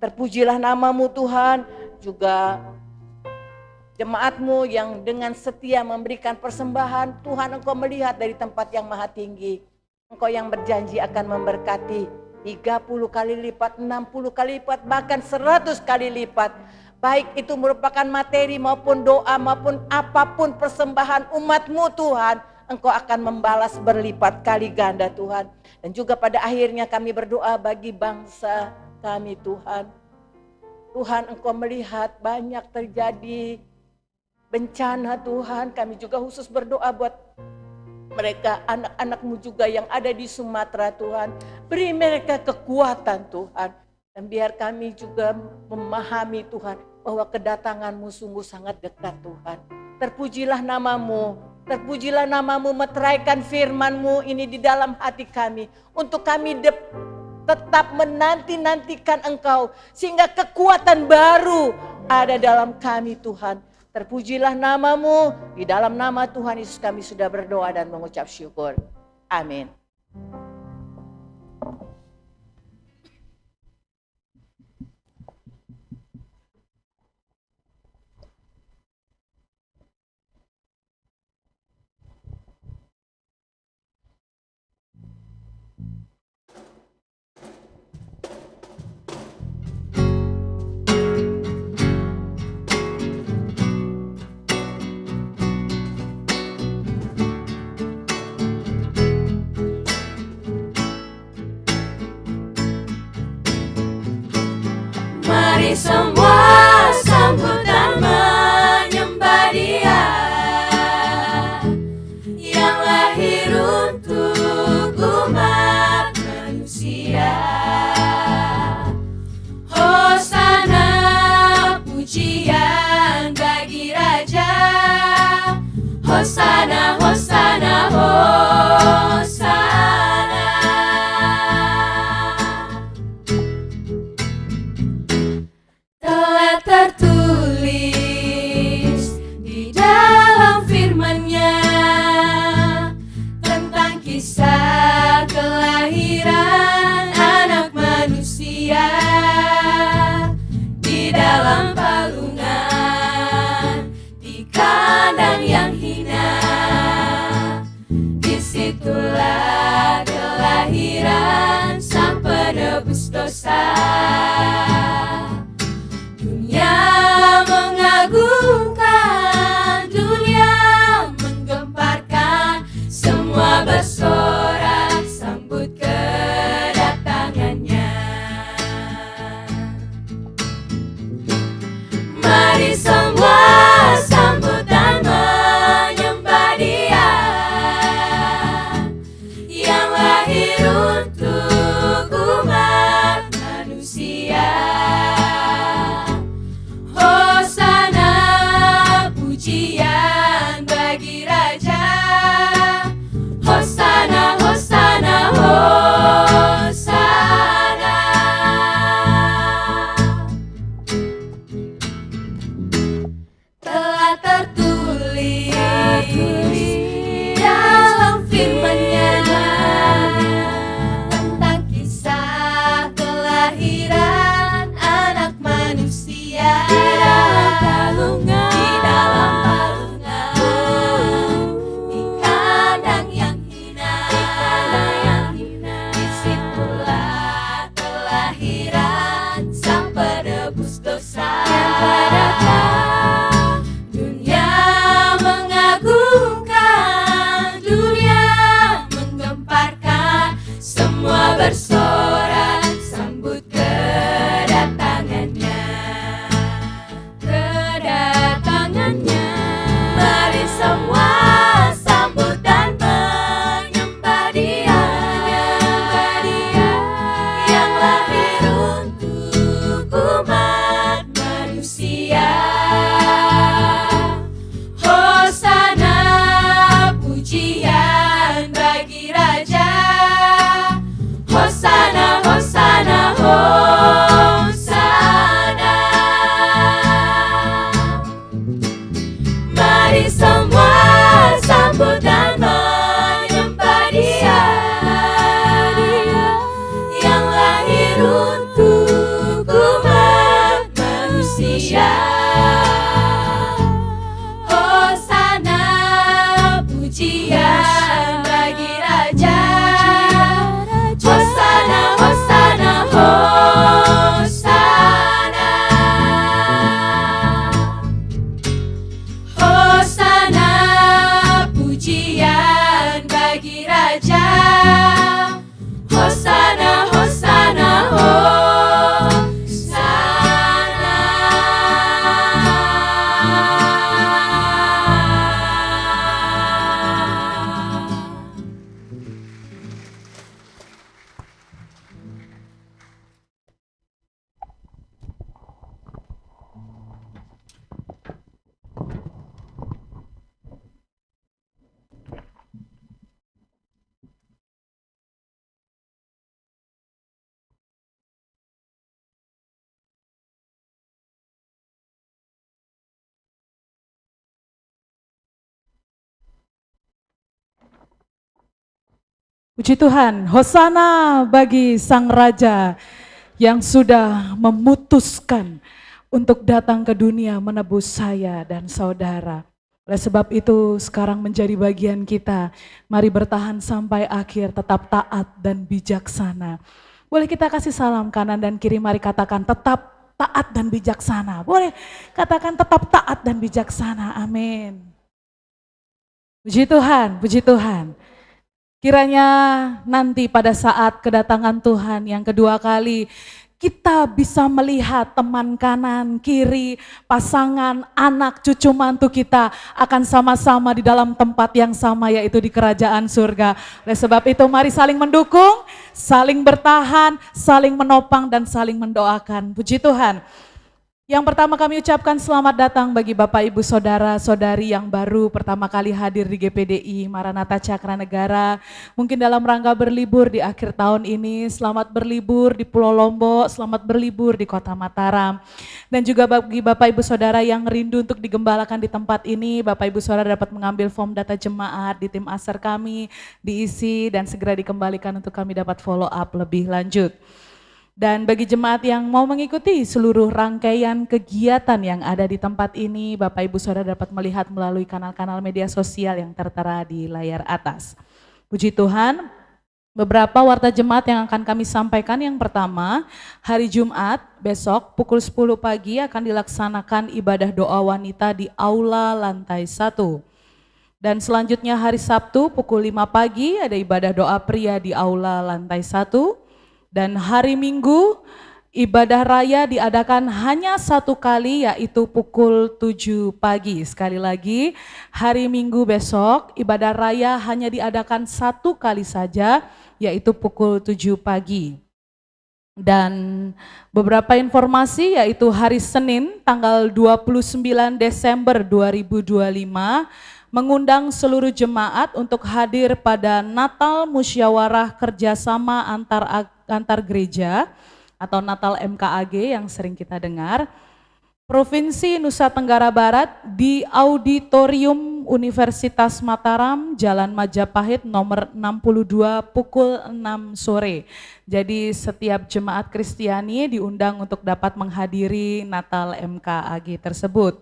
Terpujilah nama-Mu Tuhan. Juga jemaat-Mu yang dengan setia memberikan persembahan. Tuhan, Engkau melihat dari tempat yang maha tinggi. Engkau yang berjanji akan memberkati 30 kali lipat, 60 kali lipat, bahkan 100 kali lipat. Baik itu merupakan materi maupun doa maupun apapun persembahan umat-Mu Tuhan. Engkau akan membalas berlipat kali ganda Tuhan. Dan juga pada akhirnya kami berdoa bagi bangsa kami Tuhan. Tuhan, Engkau melihat banyak terjadi bencana Tuhan. Kami juga khusus berdoa buat mereka, anak-anak-Mu juga yang ada di Sumatera Tuhan. Beri mereka kekuatan Tuhan. Dan biar kami juga memahami Tuhan bahwa kedatangan-Mu sungguh sangat dekat Tuhan. Terpujilah nama-Mu. Terpujilah nama-Mu, meteraikan firman-Mu ini di dalam hati kami. Untuk kami tetap menanti-nantikan Engkau. Sehingga kekuatan baru ada dalam kami Tuhan. Terpujilah nama-Mu. Di dalam nama Tuhan Yesus kami sudah berdoa dan mengucap syukur. Amin. Mari semua sambut dan menyembah Dia yang lahir untuk umat manusia. Hosana, pujian bagi Raja. Hosana, Hosana, Hosana. Telah tertulis di dalam firman-Nya tentang kisah kelahiran anak manusia di dalam palungan Hosana, pujian bagi Raja. Hosana, Hosana, Hosana. Hosana, pujian bagi Raja. Hosana, Hosana, Hosana. Puji Tuhan, hosana bagi Sang Raja yang sudah memutuskan untuk datang ke dunia menebus saya dan saudara. Oleh sebab itu sekarang menjadi bagian kita, mari bertahan sampai akhir, tetap taat dan bijaksana. Boleh kita kasih salam kanan dan kiri, mari katakan tetap taat dan bijaksana. Boleh katakan tetap taat dan bijaksana, amin. Puji Tuhan, puji Tuhan. Kiranya nanti pada saat kedatangan Tuhan yang kedua kali, kita bisa melihat teman kanan, kiri, pasangan, anak, cucu mantu kita akan sama-sama di dalam tempat yang sama, yaitu di kerajaan surga. Oleh sebab itu mari saling mendukung, saling bertahan, saling menopang dan saling mendoakan. Puji Tuhan. Yang pertama kami ucapkan selamat datang bagi Bapak Ibu Saudara-saudari yang baru pertama kali hadir di GPDI Maranatha Cakra Negara. Mungkin dalam rangka berlibur di akhir tahun ini, selamat berlibur di Pulau Lombok, selamat berlibur di Kota Mataram. Dan juga bagi Bapak Ibu Saudara yang rindu untuk digembalakan di tempat ini, Bapak Ibu Saudara dapat mengambil form data jemaat di tim ASER kami, diisi dan segera dikembalikan untuk kami dapat follow up lebih lanjut. Dan bagi jemaat yang mau mengikuti seluruh rangkaian kegiatan yang ada di tempat ini, Bapak Ibu Saudara dapat melihat melalui kanal-kanal media sosial yang tertera di layar atas. Puji Tuhan, beberapa warta jemaat yang akan kami sampaikan. Yang pertama, hari Jumat besok pukul 10 pagi akan dilaksanakan ibadah doa wanita di Aula lantai 1. Dan selanjutnya hari Sabtu pukul 5 pagi ada ibadah doa pria di Aula lantai 1. Dan hari Minggu ibadah raya diadakan hanya satu kali, yaitu pukul 7 pagi. Sekali lagi, hari Minggu besok ibadah raya hanya diadakan satu kali saja, yaitu pukul 7 pagi. Dan beberapa informasi, yaitu hari Senin tanggal 29 Desember 2025, mengundang seluruh jemaat untuk hadir pada Natal Musyawarah Kerjasama antar gereja atau Natal MKAG yang sering kita dengar, Provinsi Nusa Tenggara Barat di Auditorium Universitas Mataram, Jalan Majapahit nomor 62 pukul 6 sore. Jadi setiap jemaat Kristiani diundang untuk dapat menghadiri Natal MKAG tersebut.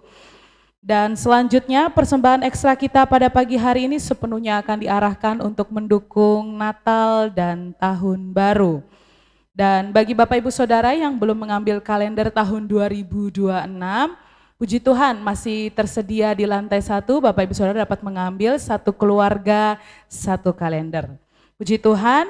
Dan selanjutnya persembahan ekstra kita pada pagi hari ini sepenuhnya akan diarahkan untuk mendukung Natal dan Tahun Baru. Dan bagi Bapak Ibu Saudara yang belum mengambil kalender tahun 2026, puji Tuhan masih tersedia di lantai 1, Bapak Ibu Saudara dapat mengambil satu keluarga, satu kalender. Puji Tuhan.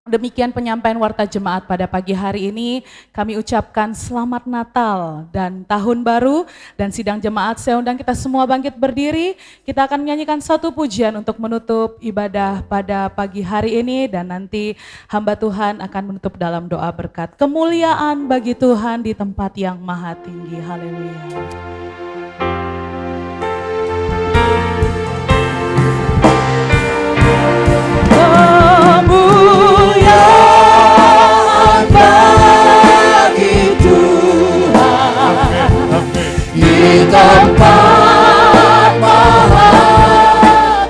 Demikian penyampaian warta jemaat pada pagi hari ini. Kami ucapkan selamat Natal dan Tahun Baru. Dan sidang jemaat, saya undang kita semua bangkit berdiri. Kita akan menyanyikan satu pujian untuk menutup ibadah pada pagi hari ini. Dan nanti hamba Tuhan akan menutup dalam doa berkat. Kemuliaan bagi Tuhan di tempat yang maha tinggi. Haleluya. Kemuliaan bagi Tuhan di tempat maha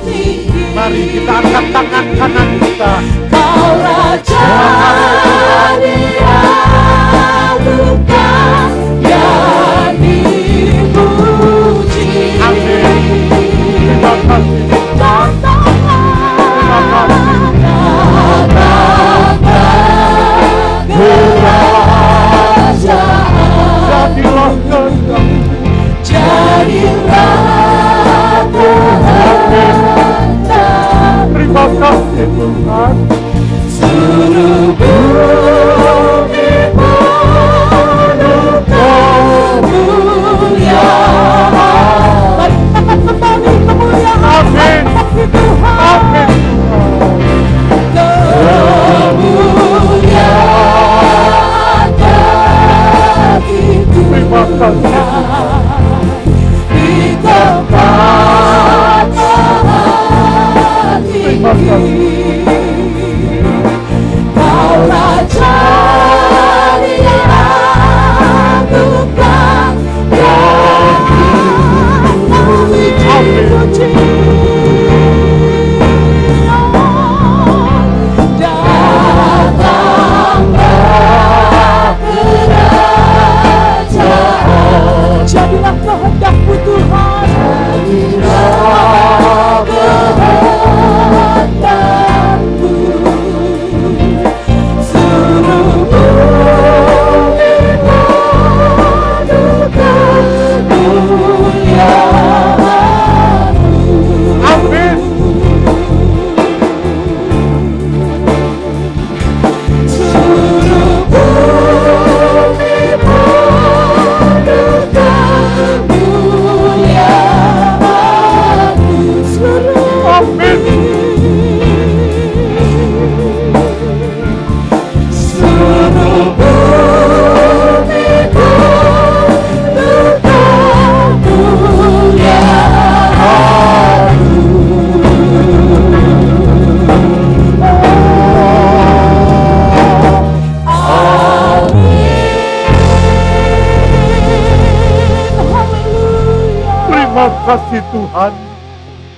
tinggi. Mari kita angkat tangan kanan kita. Kau Raja diadukan, ya di tempat maha tinggi. Kau Raja diagungkan dan dipuji. Datanglah kerajaan, jadilah kehendak-Mu Tuhan, jadilah kehendak-Mu. Suruh bumi padukan kemuliaan-Mu. Amin. Suruh bumi padukan kemuliaan-Mu. Suruh bumi, suruh bumi padukan Terima kasih Tuhan.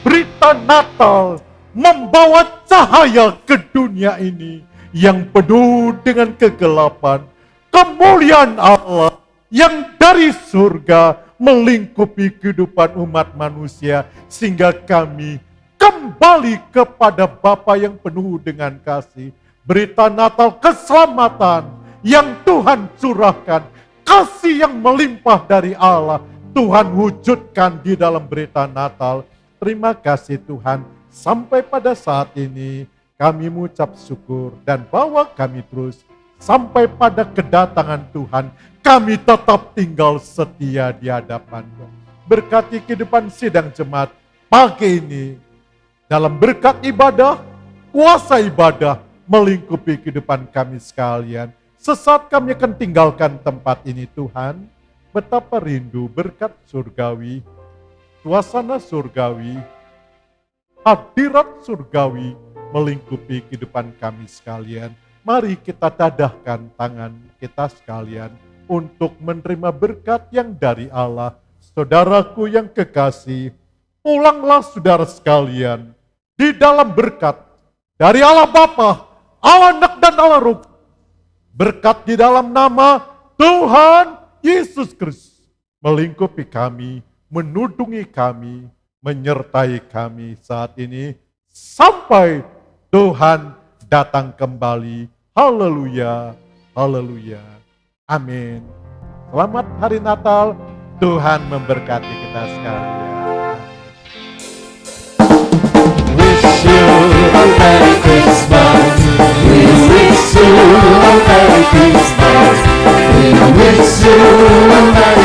Berita Natal membawa cahaya ke dunia ini yang penuh dengan kegelapan. Kemuliaan Allah yang dari surga melingkupi kehidupan umat manusia sehingga kami kembali kepada Bapa yang penuh dengan kasih. Berita Natal keselamatan yang Tuhan curahkan, kasih yang melimpah dari Allah Tuhan wujudkan di dalam berita Natal. Terima kasih Tuhan, sampai pada saat ini kami mengucap syukur dan bawa kami terus sampai pada kedatangan Tuhan. Kami tetap tinggal setia di hadapan-Mu. Berkati kehidupan sidang jemaat pagi ini dalam berkat ibadah, kuasa ibadah melingkupi kehidupan kami sekalian. Sesaat kami akan tinggalkan tempat ini Tuhan, betapa rindu berkat surgawi, suasana surgawi, hadirat surgawi melingkupi kehidupan kami sekalian. Mari kita tadahkan tangan kita sekalian untuk menerima berkat yang dari Allah. Saudaraku yang kekasih, pulanglah saudara sekalian di dalam berkat dari Allah Bapa, Allah Anak dan Allah Roh. Berkat di dalam nama Tuhan Yesus Kristus melingkupi kami, menudungi kami, menyertai kami saat ini sampai Tuhan datang kembali. Haleluya, haleluya, amin. Selamat hari Natal, Tuhan memberkati kita sekalian. Wish you a Merry Christmas. We wish you a Merry Christmas. We wish you a Merry